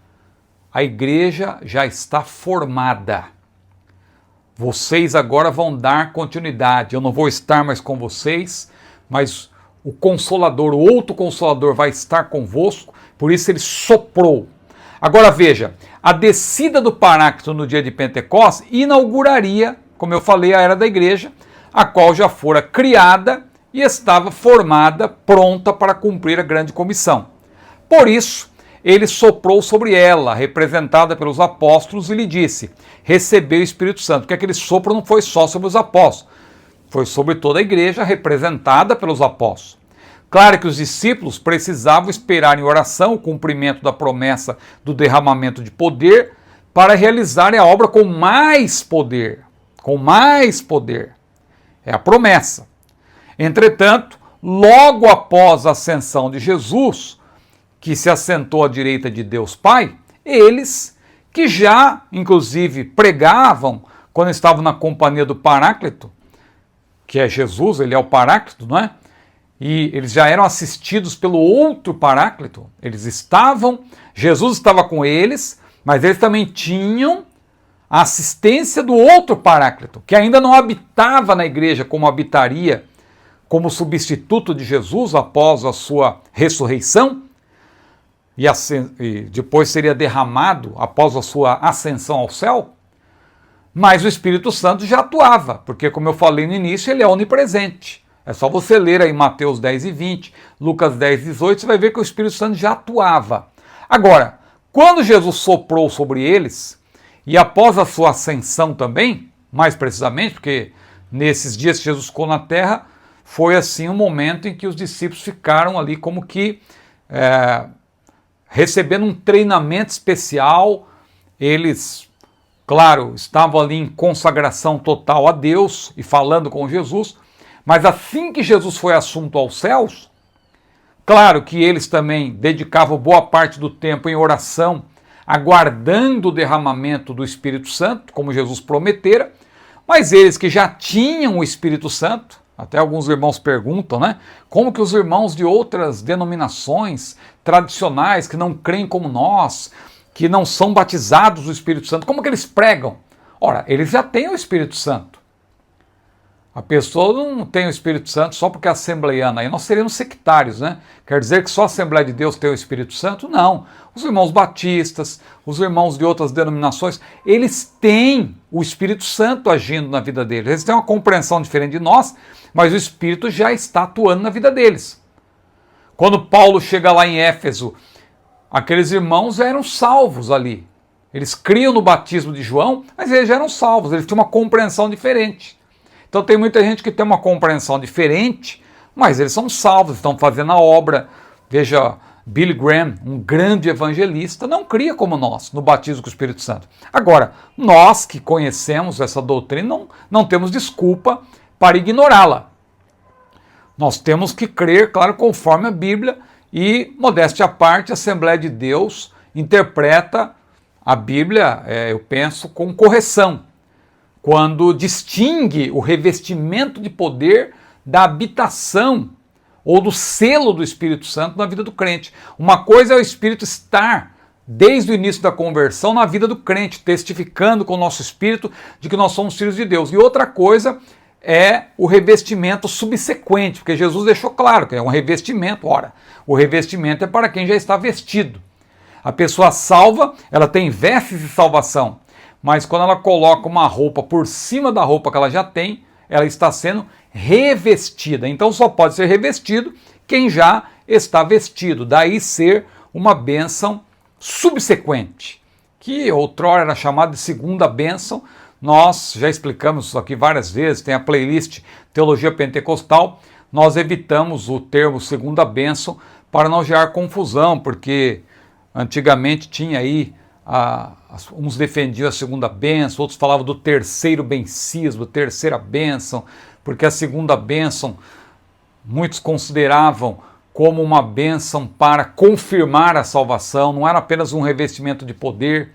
a igreja já está formada. Vocês agora vão dar continuidade. Eu não vou estar mais com vocês, mas o Consolador, o outro Consolador vai estar convosco, por isso ele soprou. Agora veja, a descida do Paráclito no dia de Pentecostes inauguraria, como eu falei, a era da igreja, a qual já fora criada e estava formada, pronta para cumprir a grande comissão. Por isso, ele soprou sobre ela, representada pelos apóstolos, e lhe disse, recebeu o Espírito Santo, porque aquele sopro não foi só sobre os apóstolos, foi sobre toda a igreja, representada pelos apóstolos. Claro que os discípulos precisavam esperar em oração o cumprimento da promessa do derramamento de poder para realizarem a obra com mais poder. Com mais poder. É a promessa. Entretanto, logo após a ascensão de Jesus, que se assentou à direita de Deus Pai, eles, que já, inclusive, pregavam quando estavam na companhia do Paráclito, que é Jesus, ele é o Paráclito, não é? E eles já eram assistidos pelo outro Paráclito, Jesus estava com eles, mas eles também tinham a assistência do outro Paráclito, que ainda não habitava na igreja como habitaria, como substituto de Jesus após a sua ressurreição, e depois seria derramado após a sua ascensão ao céu, mas o Espírito Santo já atuava, porque como eu falei no início, ele é onipresente. É só você ler aí Mateus 10:20, Lucas 10:18, você vai ver que o Espírito Santo já atuava. Agora, quando Jesus soprou sobre eles, e após a sua ascensão também, mais precisamente, porque nesses dias que Jesus ficou na terra, foi assim um momento em que os discípulos ficaram ali como que recebendo um treinamento especial. Eles, claro, estavam ali em consagração total a Deus e falando com Jesus, mas assim que Jesus foi assunto aos céus, claro que eles também dedicavam boa parte do tempo em oração, aguardando o derramamento do Espírito Santo, como Jesus prometera, mas eles que já tinham o Espírito Santo, até alguns irmãos perguntam, né? Como que os irmãos de outras denominações tradicionais, que não creem como nós, que não são batizados do Espírito Santo, como que eles pregam? Ora, eles já têm o Espírito Santo. A pessoa não tem o Espírito Santo só porque é assembleiana, aí nós seríamos sectários, né? Quer dizer que só a Assembleia de Deus tem o Espírito Santo? Não. Os irmãos batistas, os irmãos de outras denominações, eles têm o Espírito Santo agindo na vida deles. Eles têm uma compreensão diferente de nós, mas o Espírito já está atuando na vida deles. Quando Paulo chega lá em Éfeso, aqueles irmãos já eram salvos ali. Eles criam no batismo de João, mas eles já eram salvos, eles tinham uma compreensão diferente. Então tem muita gente que tem uma compreensão diferente, mas eles são salvos, estão fazendo a obra. Veja, Billy Graham, um grande evangelista, não cria como nós, no batismo com o Espírito Santo. Agora, nós que conhecemos essa doutrina, não temos desculpa para ignorá-la. Nós temos que crer, claro, conforme a Bíblia, e, modéstia à parte, a Assembleia de Deus interpreta a Bíblia, eu penso, com correção. quando distingue o revestimento de poder da habitação ou do selo do Espírito Santo na vida do crente. Uma coisa é o Espírito estar desde o início da conversão na vida do crente, testificando com o nosso espírito de que nós somos filhos de Deus. E outra coisa é o revestimento subsequente, porque Jesus deixou claro que é um revestimento. Ora, o revestimento é para quem já está vestido. A pessoa salva, ela tem vestes de salvação, mas quando ela coloca uma roupa por cima da roupa que ela já tem, ela está sendo revestida. Então só pode ser revestido quem já está vestido. Daí ser uma bênção subsequente, que outrora era chamada de segunda bênção. Nós já explicamos isso aqui várias vezes, tem a playlist Teologia Pentecostal. Nós evitamos o termo segunda bênção para não gerar confusão, porque antigamente tinha aí, uns defendiam a segunda bênção, outros falavam do terceiro bencismo, terceira bênção, porque a segunda bênção muitos consideravam como uma bênção para confirmar a salvação, não era apenas um revestimento de poder.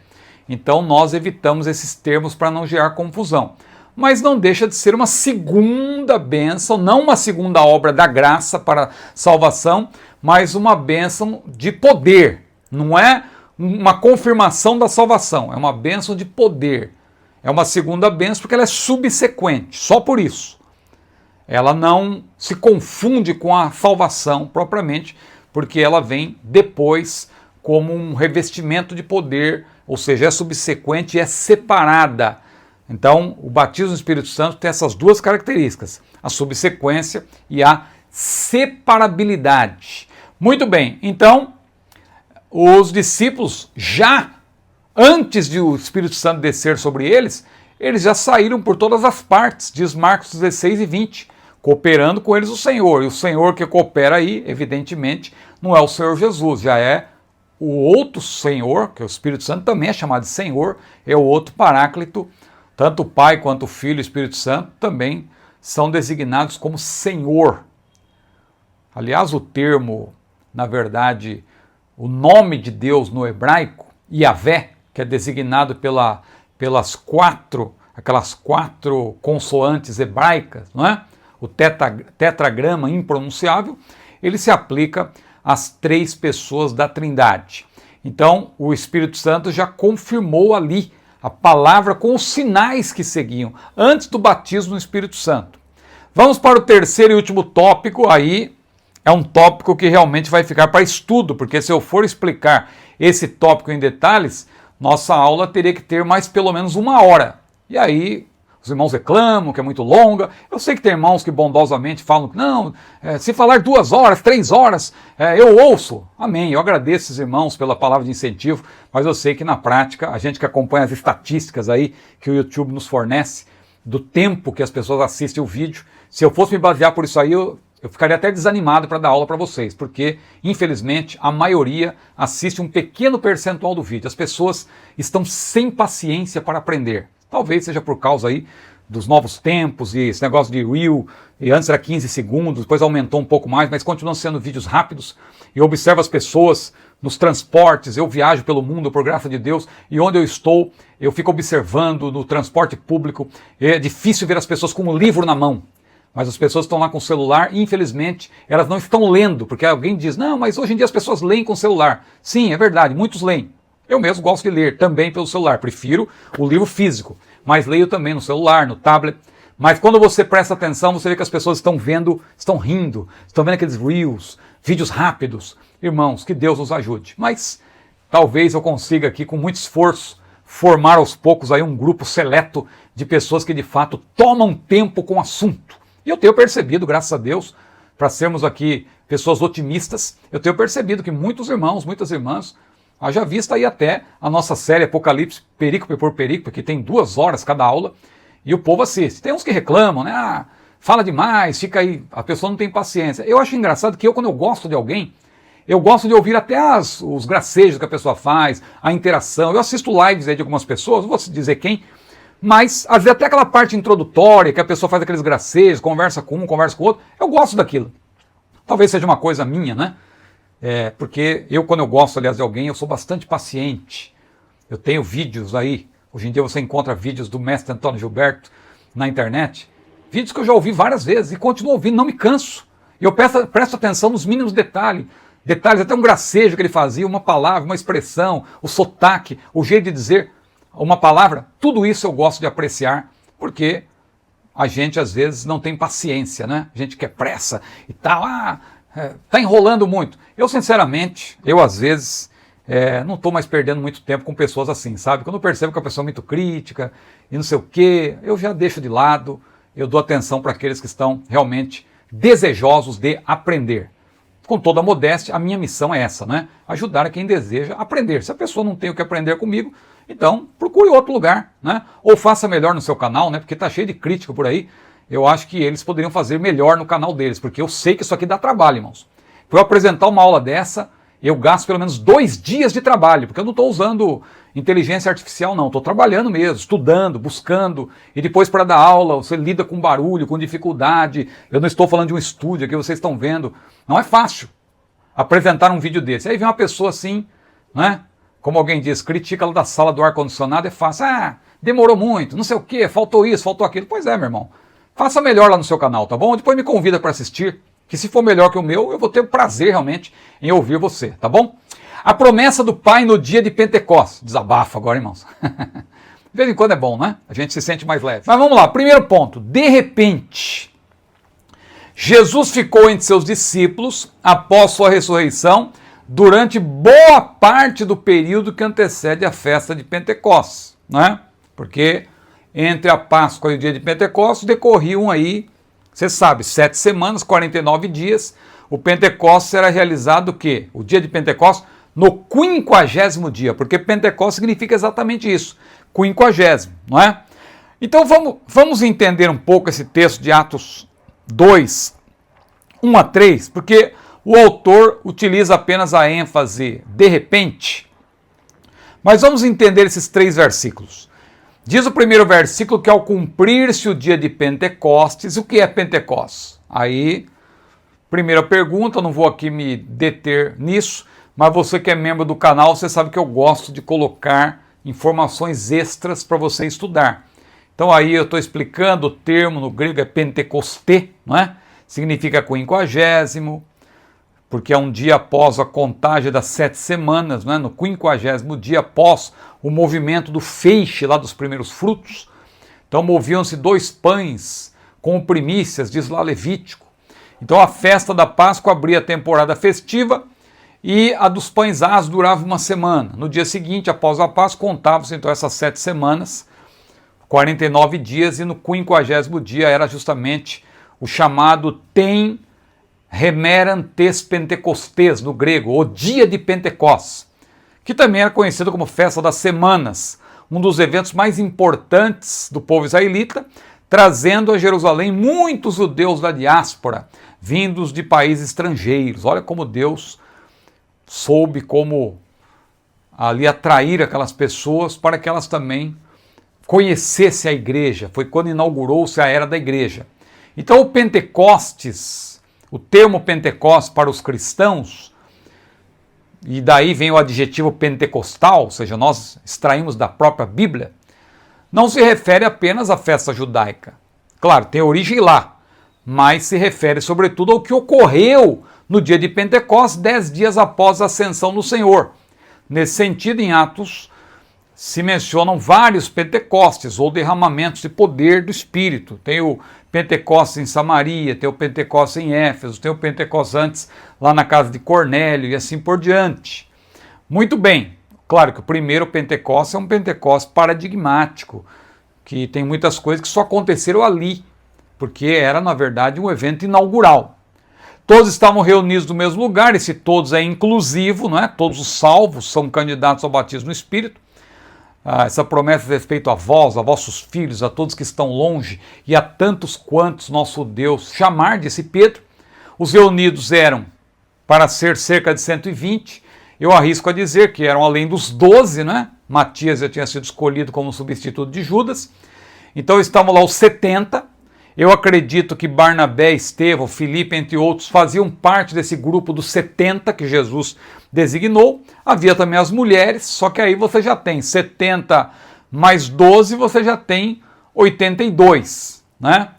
Então nós evitamos esses termos para não gerar confusão. Mas não deixa de ser uma segunda bênção, não uma segunda obra da graça para salvação, mas uma bênção de poder. Não é uma confirmação da salvação, é uma bênção de poder. É uma segunda bênção porque ela é subsequente, só por isso. Ela não se confunde com a salvação propriamente, porque ela vem depois como um revestimento de poder, ou seja, é subsequente e é separada. Então, o batismo no Espírito Santo tem essas duas características, a subsequência e a separabilidade. Muito bem, então, os discípulos já, antes de o Espírito Santo descer sobre eles já saíram por todas as partes, diz Marcos 16 e 20, cooperando com eles o Senhor. E o Senhor que coopera aí, evidentemente, não é o Senhor Jesus, já é o outro Senhor, que o Espírito Santo também é chamado de Senhor, é o outro Paráclito. Tanto o Pai quanto o Filho e o Espírito Santo também são designados como Senhor. Aliás, o termo, na verdade, o nome de Deus no hebraico, Yahvé, que é designado aquelas quatro consoantes hebraicas, não é? O tetragrama impronunciável, ele se aplica às três pessoas da Trindade. Então, o Espírito Santo já confirmou ali a palavra com os sinais que seguiam antes do batismo no Espírito Santo. Vamos para o terceiro e último tópico. Aí é um tópico que realmente vai ficar para estudo, porque se eu for explicar esse tópico em detalhes, nossa aula teria que ter mais pelo menos 1 hora. E aí os irmãos reclamam que é muito longa. Eu sei que tem irmãos que bondosamente falam que não, se falar 2 horas, 3 horas, eu ouço. Amém, eu agradeço esses irmãos pela palavra de incentivo, mas eu sei que na prática, a gente que acompanha as estatísticas aí que o YouTube nos fornece, do tempo que as pessoas assistem o vídeo, se eu fosse me basear por isso aí, eu ficaria até desanimado para dar aula para vocês, porque, infelizmente, a maioria assiste um pequeno percentual do vídeo. As pessoas estão sem paciência para aprender. Talvez seja por causa aí dos novos tempos e esse negócio de Reel, e antes era 15 segundos, depois aumentou um pouco mais, mas continuam sendo vídeos rápidos. Eu observo as pessoas nos transportes, eu viajo pelo mundo por graça de Deus, e onde eu estou, eu fico observando no transporte público. É difícil ver as pessoas com um livro na mão. Mas as pessoas estão lá com o celular e, infelizmente, elas não estão lendo, porque alguém diz, não, mas hoje em dia as pessoas leem com o celular. Sim, é verdade, muitos leem. Eu mesmo gosto de ler também pelo celular, prefiro o livro físico, mas leio também no celular, no tablet. Mas quando você presta atenção, você vê que as pessoas estão vendo, estão rindo, estão vendo aqueles reels, vídeos rápidos. Irmãos, que Deus nos ajude. Mas talvez eu consiga aqui, com muito esforço, formar aos poucos aí um grupo seleto de pessoas que de fato tomam tempo com o assunto. E eu tenho percebido, graças a Deus, para sermos aqui pessoas otimistas, eu tenho percebido que muitos irmãos, muitas irmãs, haja vista aí até a nossa série Apocalipse, perícope por perícope, que tem 2 horas cada aula, e o povo assiste. Tem uns que reclamam, né? Fala demais, fica aí, a pessoa não tem paciência. Eu acho engraçado que quando eu gosto de alguém, eu gosto de ouvir até os gracejos que a pessoa faz, a interação. Eu assisto lives aí de algumas pessoas, não vou dizer quem, mas às vezes até aquela parte introdutória, que a pessoa faz aqueles gracejos, conversa com um, conversa com o outro, eu gosto daquilo. Talvez seja uma coisa minha, né? Porque quando eu gosto, aliás, de alguém, eu sou bastante paciente. Eu tenho vídeos aí Hoje em dia você encontra vídeos do mestre Antônio Gilberto na internet, vídeos que eu já ouvi várias vezes e continuo ouvindo, não me canso. E eu presto atenção nos mínimos detalhes, até um gracejo que ele fazia, uma palavra, uma expressão, o sotaque, o jeito de dizer uma palavra, tudo isso eu gosto de apreciar, porque a gente às vezes não tem paciência, né? A gente quer pressa e tal, tá enrolando muito. Eu sinceramente, às vezes não estou mais perdendo muito tempo com pessoas assim, sabe? Quando eu percebo que a pessoa é muito crítica e não sei o quê, eu já deixo de lado, eu dou atenção para aqueles que estão realmente desejosos de aprender. Com toda a modéstia, a minha missão é essa, né? Ajudar a quem deseja aprender. Se a pessoa não tem o que aprender comigo, então procure outro lugar, né? Ou faça melhor no seu canal, né? Porque tá cheio de crítica por aí. Eu acho que eles poderiam fazer melhor no canal deles, porque eu sei que isso aqui dá trabalho, irmãos. Para eu apresentar uma aula dessa, eu gasto pelo menos 2 dias de trabalho, porque eu não estou usando inteligência artificial, não. Estou trabalhando mesmo, estudando, buscando, e depois para dar aula, você lida com barulho, com dificuldade. Eu não estou falando de um estúdio aqui, vocês estão vendo. Não é fácil apresentar um vídeo desse. Aí vem uma pessoa assim, né? Como alguém diz, critica ela da sala do ar-condicionado, é fácil. Demorou muito, não sei o quê, faltou isso, faltou aquilo. Pois é, meu irmão. Faça melhor lá no seu canal, tá bom? Depois me convida para assistir, que se for melhor que o meu, eu vou ter prazer realmente em ouvir você, tá bom? A promessa do Pai no dia de Pentecostes. Desabafa agora, irmãos. De vez em quando é bom, né? A gente se sente mais leve. Mas vamos lá, primeiro ponto. De repente, Jesus ficou entre seus discípulos após sua ressurreição durante boa parte do período que antecede a festa de Pentecostes, né? Porque entre a Páscoa e o dia de Pentecostes decorriam aí, você sabe, 7 semanas, 49 dias. O Pentecostes era realizado o quê? O dia de Pentecostes no 50º dia, porque Pentecostes significa exatamente isso, 50º, não é? Então vamos entender um pouco esse texto de Atos 2, 1 a 3, porque o autor utiliza apenas a ênfase de repente. Mas vamos entender esses 3 versículos. Diz o primeiro versículo que ao cumprir-se o dia de Pentecostes, o que é Pentecostes? Aí, primeira pergunta, não vou aqui me deter nisso, mas você que é membro do canal, você sabe que eu gosto de colocar informações extras para você estudar. Então aí eu estou explicando, o termo no grego é Pentecosté, não é? Significa 50º, porque é um dia após a contagem das 7 semanas, não é? No 50º dia após o movimento do feixe lá dos primeiros frutos. Então moviam-se 2 pães com primícias, diz lá Levítico. Então a festa da Páscoa abria a temporada festiva e a dos pães ás durava 1 semana. No dia seguinte, após a Páscoa, contavam-se então essas 7 semanas, 49 dias, e no 50º dia era justamente o chamado Tem Remerantes Pentecostes, no grego, o dia de Pentecostes, que também era conhecido como Festa das Semanas, um dos eventos mais importantes do povo israelita, trazendo a Jerusalém muitos judeus da diáspora, vindos de países estrangeiros. Olha como Deus soube como ali atrair aquelas pessoas para que elas também conhecessem a igreja. Foi quando inaugurou-se a era da igreja. Então o Pentecostes, o termo Pentecostes para os cristãos, e daí vem o adjetivo pentecostal, ou seja, nós extraímos da própria Bíblia, não se refere apenas à festa judaica. Claro, tem origem lá, mas se refere sobretudo ao que ocorreu no dia de Pentecostes, 10 dias após a ascensão do Senhor. Nesse sentido, em Atos, se mencionam vários Pentecostes, ou derramamentos de poder do Espírito. Tem o Pentecostes em Samaria, tem o Pentecostes em Éfeso, tem o Pentecostes antes lá na casa de Cornélio e assim por diante. Muito bem, claro que o primeiro Pentecostes é um Pentecostes paradigmático, que tem muitas coisas que só aconteceram ali, porque era, na verdade, um evento inaugural. Todos estavam reunidos no mesmo lugar, esse todos é inclusivo, não é? Todos os salvos são candidatos ao batismo no Espírito. Essa promessa diz respeito a vós, a vossos filhos, a todos que estão longe e a tantos quantos nosso Deus chamar, disse Pedro. Os reunidos eram para ser cerca de 120. Eu arrisco a dizer que eram além dos 12, né? Matias já tinha sido escolhido como substituto de Judas. Então estavam lá os 70. Eu acredito que Barnabé, Estevão, Filipe, entre outros, faziam parte desse grupo dos 70 que Jesus designou. Havia também as mulheres, só que aí você já tem 70 mais 12 você já tem 82, né?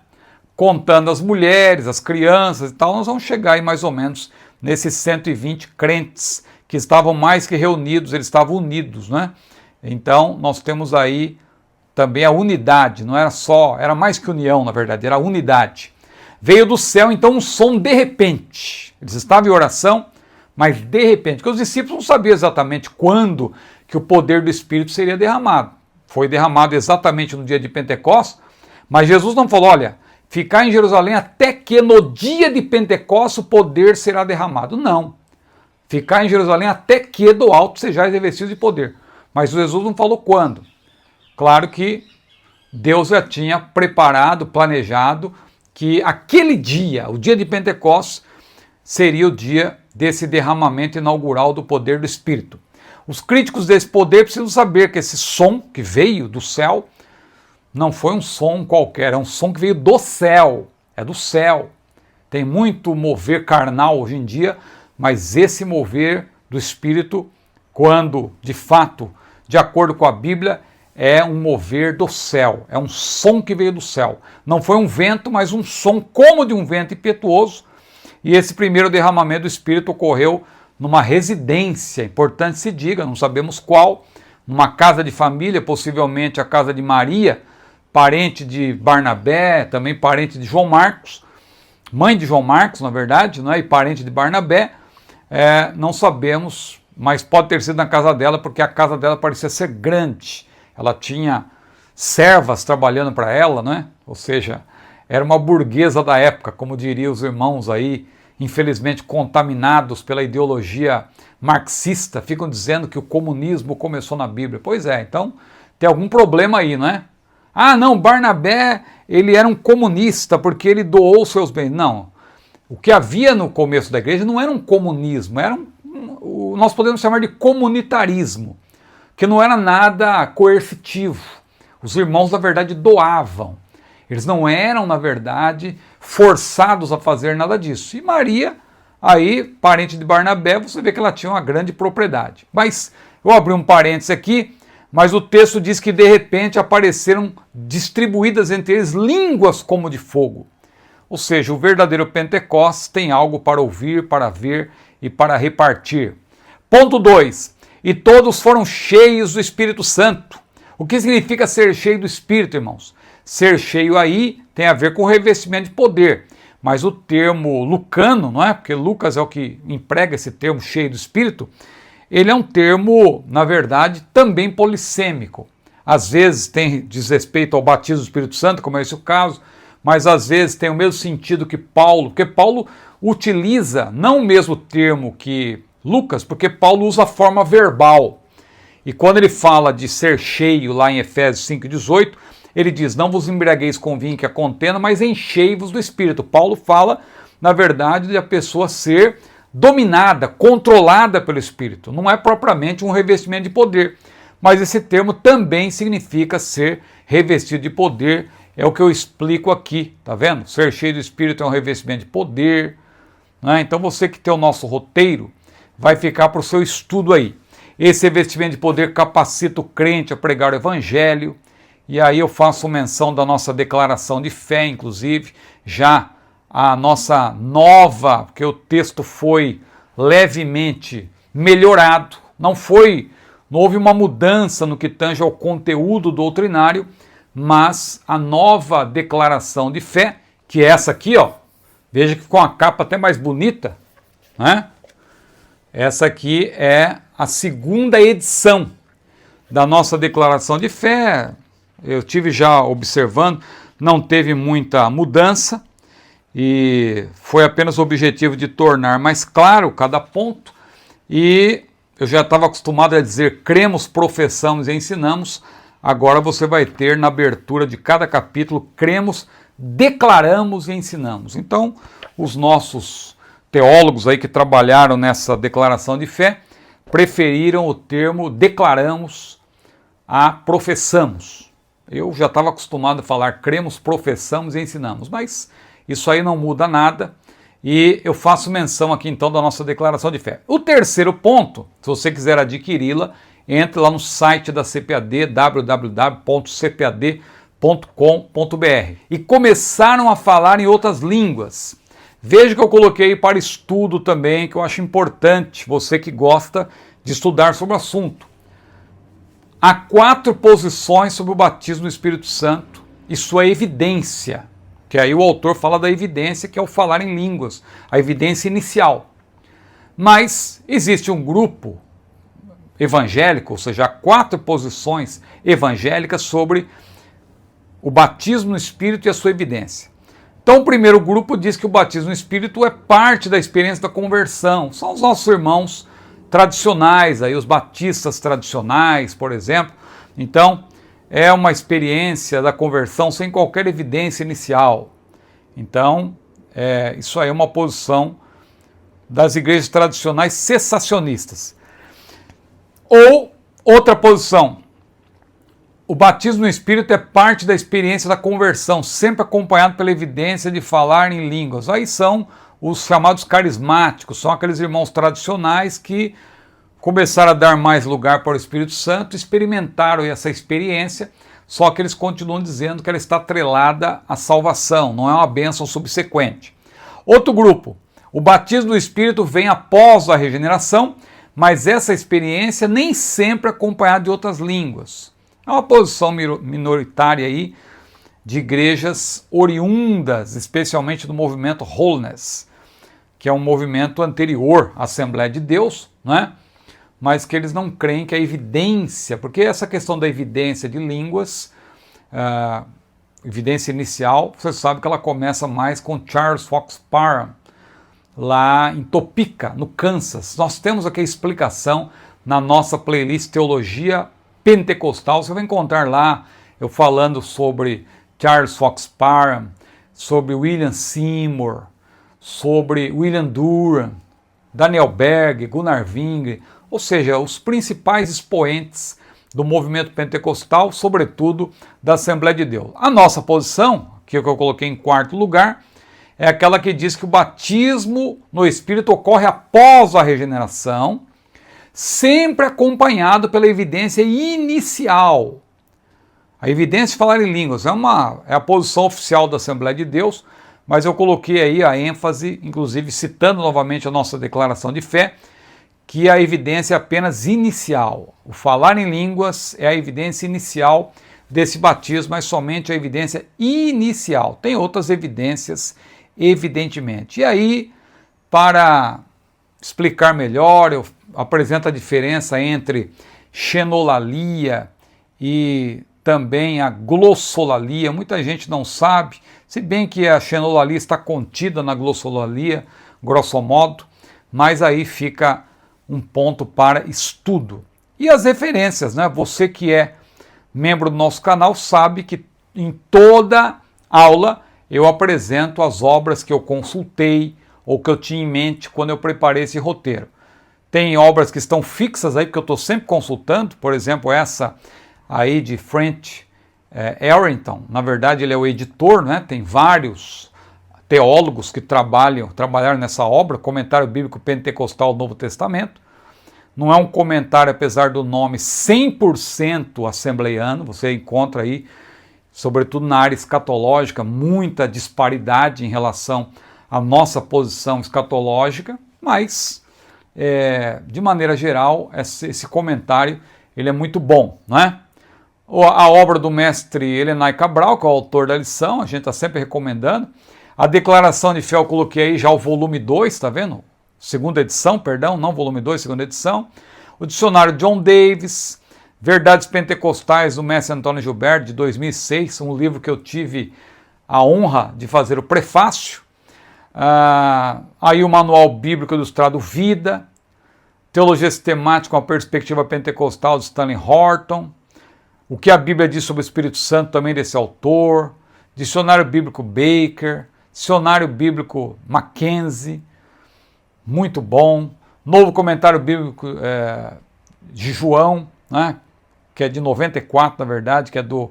Contando as mulheres, as crianças e tal, nós vamos chegar aí mais ou menos nesses 120 crentes que estavam mais que reunidos, eles estavam unidos, né? Então nós temos aí também a unidade, não era só, era mais que união na verdade, era unidade. Veio do céu então um som de repente, eles estavam em oração, mas de repente, porque os discípulos não sabiam exatamente quando que o poder do Espírito seria derramado. Foi derramado exatamente no dia de Pentecostes, mas Jesus não falou, olha, ficar em Jerusalém até que no dia de Pentecostes o poder será derramado. Não. Ficar em Jerusalém até que do alto sejais revestidos de poder. Mas Jesus não falou quando. Claro que Deus já tinha preparado, planejado que aquele dia, o dia de Pentecostes, seria o dia desse derramamento inaugural do poder do Espírito. Os críticos desse poder precisam saber que esse som que veio do céu não foi um som qualquer, é um som que veio do céu, é do céu. Tem muito mover carnal hoje em dia, mas esse mover do Espírito, quando de fato, de acordo com a Bíblia, é um mover do céu, é um som que veio do céu. Não foi um vento, mas um som como de um vento impetuoso. E esse primeiro derramamento do Espírito ocorreu numa residência, importante se diga, não sabemos qual, numa casa de família, possivelmente a casa de Maria, parente de Barnabé, também parente de João Marcos, mãe de João Marcos, na verdade, né, e parente de Barnabé, não sabemos, mas pode ter sido na casa dela, porque a casa dela parecia ser grande. Ela tinha servas trabalhando para ela, né? Ou seja, era uma burguesa da época, como diriam os irmãos aí, infelizmente contaminados pela ideologia marxista, ficam dizendo que o comunismo começou na Bíblia. Pois é, então tem algum problema aí, não é? Ah, não, Barnabé, ele era um comunista porque ele doou seus bens. Não, o que havia no começo da igreja não era um comunismo, era nós podemos chamar de comunitarismo, que não era nada coercitivo. Os irmãos, na verdade, doavam. Eles não eram, na verdade, forçados a fazer nada disso. E Maria, aí, parente de Barnabé, você vê que ela tinha uma grande propriedade. Mas, eu abri um parênteses aqui, mas o texto diz que de repente apareceram distribuídas entre eles línguas como de fogo. Ou seja, o verdadeiro Pentecostes tem algo para ouvir, para ver e para repartir. Ponto 2. E todos foram cheios do Espírito Santo. O que significa ser cheio do Espírito, irmãos? Ser cheio aí tem a ver com revestimento de poder. Mas o termo lucano, não é? Porque Lucas é o que emprega esse termo cheio do Espírito. Ele é um termo, na verdade, também polissêmico. Às vezes diz respeito ao batismo do Espírito Santo, como é esse o caso, mas às vezes tem o mesmo sentido que Paulo, porque Paulo utiliza não o mesmo termo que Lucas, porque Paulo usa a forma verbal. E quando ele fala de ser cheio, lá em Efésios 5,18, ele diz, não vos embriagueis com vinho que a contenda, mas enchei-vos do Espírito. Paulo fala, na verdade, de a pessoa ser dominada, controlada pelo Espírito. Não é propriamente um revestimento de poder, mas esse termo também significa ser revestido de poder. É o que eu explico aqui, tá vendo? Ser cheio do Espírito é um revestimento de poder, né? Então você que tem o nosso roteiro, vai ficar para o seu estudo aí. Esse revestimento de poder capacita o crente a pregar o Evangelho, e aí eu faço menção da nossa declaração de fé, inclusive, já a nossa nova, porque o texto foi levemente melhorado, não houve uma mudança no que tange ao conteúdo doutrinário, mas a nova declaração de fé, que é essa aqui, ó, veja que com a capa até mais bonita, né? Essa aqui é a segunda edição da nossa declaração de fé. Eu tive já observando, não teve muita mudança e foi apenas o objetivo de tornar mais claro cada ponto. E eu já estava acostumado a dizer cremos, professamos e ensinamos. Agora você vai ter na abertura de cada capítulo cremos, declaramos e ensinamos. Então, os nossos teólogos aí que trabalharam nessa declaração de fé preferiram o termo declaramos a professamos. Eu já estava acostumado a falar cremos, professamos e ensinamos, mas isso aí não muda nada e eu faço menção aqui então da nossa declaração de fé. O terceiro ponto, se você quiser adquiri-la, entre lá no site da CPAD, www.cpad.com.br. E começaram a falar em outras línguas. Veja que eu coloquei para estudo também, que eu acho importante, você que gosta de estudar sobre o assunto. Há 4 posições sobre o batismo no Espírito Santo e sua evidência, que aí o autor fala da evidência, que é o falar em línguas, a evidência inicial. Mas existe um grupo evangélico, ou seja, há 4 posições evangélicas sobre o batismo no Espírito e a sua evidência. Então o primeiro grupo diz que o batismo no Espírito é parte da experiência da conversão. São os nossos irmãos tradicionais, aí os batistas tradicionais, por exemplo. Então, é uma experiência da conversão sem qualquer evidência inicial. Então, isso aí é uma posição das igrejas tradicionais cessacionistas. Ou outra posição, o batismo no Espírito é parte da experiência da conversão, sempre acompanhado pela evidência de falar em línguas. Aí são os chamados carismáticos, são aqueles irmãos tradicionais que começaram a dar mais lugar para o Espírito Santo, experimentaram essa experiência, só que eles continuam dizendo que ela está atrelada à salvação, não é uma bênção subsequente. Outro grupo, o batismo do Espírito vem após a regeneração, mas essa experiência nem sempre é acompanhada de outras línguas. É uma posição minoritária aí de igrejas oriundas, especialmente do movimento Holiness, que é um movimento anterior à Assembleia de Deus, né? Mas que eles não creem que a evidência, porque essa questão da evidência de línguas, evidência inicial, você sabe que ela começa mais com Charles Fox Parham, lá em Topeka, no Kansas. Nós temos aqui a explicação na nossa playlist Teologia Pentecostal. Você vai encontrar lá eu falando sobre Charles Fox Parham, sobre William Seymour, sobre William Durham, Daniel Berg, Gunnar Wingre, ou seja, os principais expoentes do movimento pentecostal, sobretudo da Assembleia de Deus. A nossa posição, que eu coloquei em 4º lugar, é aquela que diz que o batismo no Espírito ocorre após a regeneração, sempre acompanhado pela evidência inicial. A evidência de falar em línguas é a posição oficial da Assembleia de Deus, mas eu coloquei aí a ênfase, inclusive citando novamente a nossa declaração de fé, que a evidência é apenas inicial. O falar em línguas é a evidência inicial desse batismo, mas somente a evidência inicial. Tem outras evidências, evidentemente. E aí, para explicar melhor, eu apresento a diferença entre xenolalia e também a glossolalia. Muita gente não sabe, se bem que a xenolalia está contida na glossolalia, grosso modo, mas aí fica um ponto para estudo. E as referências, né? Você que é membro do nosso canal sabe que em toda aula eu apresento as obras que eu consultei ou que eu tinha em mente quando eu preparei esse roteiro. Tem obras que estão fixas aí, porque eu estou sempre consultando, por exemplo, essa aí de French Arrington, na verdade ele é o editor, né? Tem vários teólogos que trabalharam nessa obra, Comentário Bíblico Pentecostal do Novo Testamento. Não é um comentário, apesar do nome, 100% assembleiano, você encontra aí, sobretudo na área escatológica, muita disparidade em relação à nossa posição escatológica, mas, de maneira geral, esse comentário ele é muito bom, não é? A obra do mestre Helenay Cabral, que é o autor da lição, a gente está sempre recomendando. A declaração de fé eu coloquei aí já o volume 2, está vendo? Segunda edição, perdão, não volume 2, segunda edição. O dicionário John Davis, Verdades Pentecostais do mestre Antônio Gilberto, de 2006, um livro que eu tive a honra de fazer o prefácio. Aí o Manual Bíblico Ilustrado Vida, Teologia Sistemática com a Perspectiva Pentecostal de Stanley Horton, o que a Bíblia diz sobre o Espírito Santo também desse autor, Dicionário Bíblico Baker, Dicionário Bíblico Mackenzie, muito bom, Novo Comentário Bíblico de João, né, que é de 94, na verdade, que é do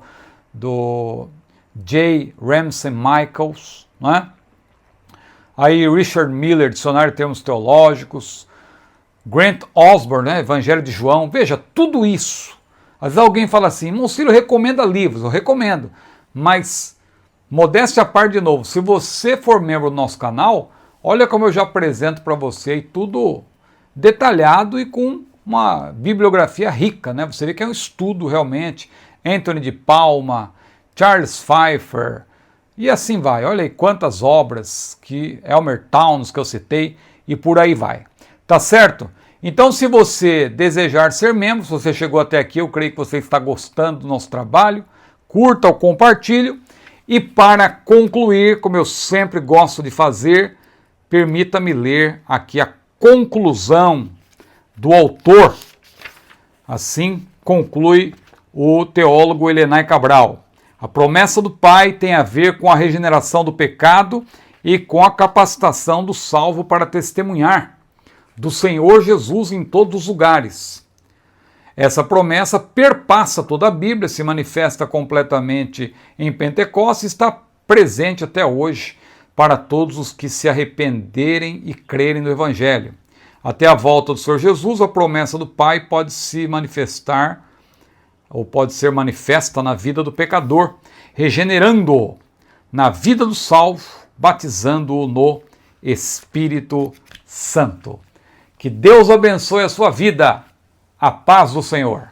J. Ramsey Michaels, né? Aí Richard Miller, Dicionário de Termos Teológicos, Grant Osborne, né? Evangelho de João. Veja, tudo isso. Às vezes alguém fala assim, Monsilio recomenda livros. Eu recomendo. Mas, modéstia à parte de novo, se você for membro do nosso canal, olha como eu já apresento para você e tudo detalhado e com uma bibliografia rica, né? Você vê que é um estudo realmente. Anthony de Palma, Charles Pfeiffer, e assim vai. Olha aí quantas obras, que Elmer Towns que eu citei, e por aí vai. Tá certo? Então, se você desejar ser membro, se você chegou até aqui, eu creio que você está gostando do nosso trabalho, curta ou compartilhe. E para concluir, como eu sempre gosto de fazer, permita-me ler aqui a conclusão do autor. Assim conclui o teólogo Helenay Cabral. A promessa do Pai tem a ver com a regeneração do pecado e com a capacitação do salvo para testemunhar do Senhor Jesus em todos os lugares. Essa promessa perpassa toda a Bíblia, se manifesta completamente em Pentecostes e está presente até hoje para todos os que se arrependerem e crerem no Evangelho. Até a volta do Senhor Jesus, a promessa do Pai pode se manifestar ou pode ser manifesta na vida do pecador, regenerando-o na vida do salvo, batizando-o no Espírito Santo. Que Deus abençoe a sua vida. A paz do Senhor.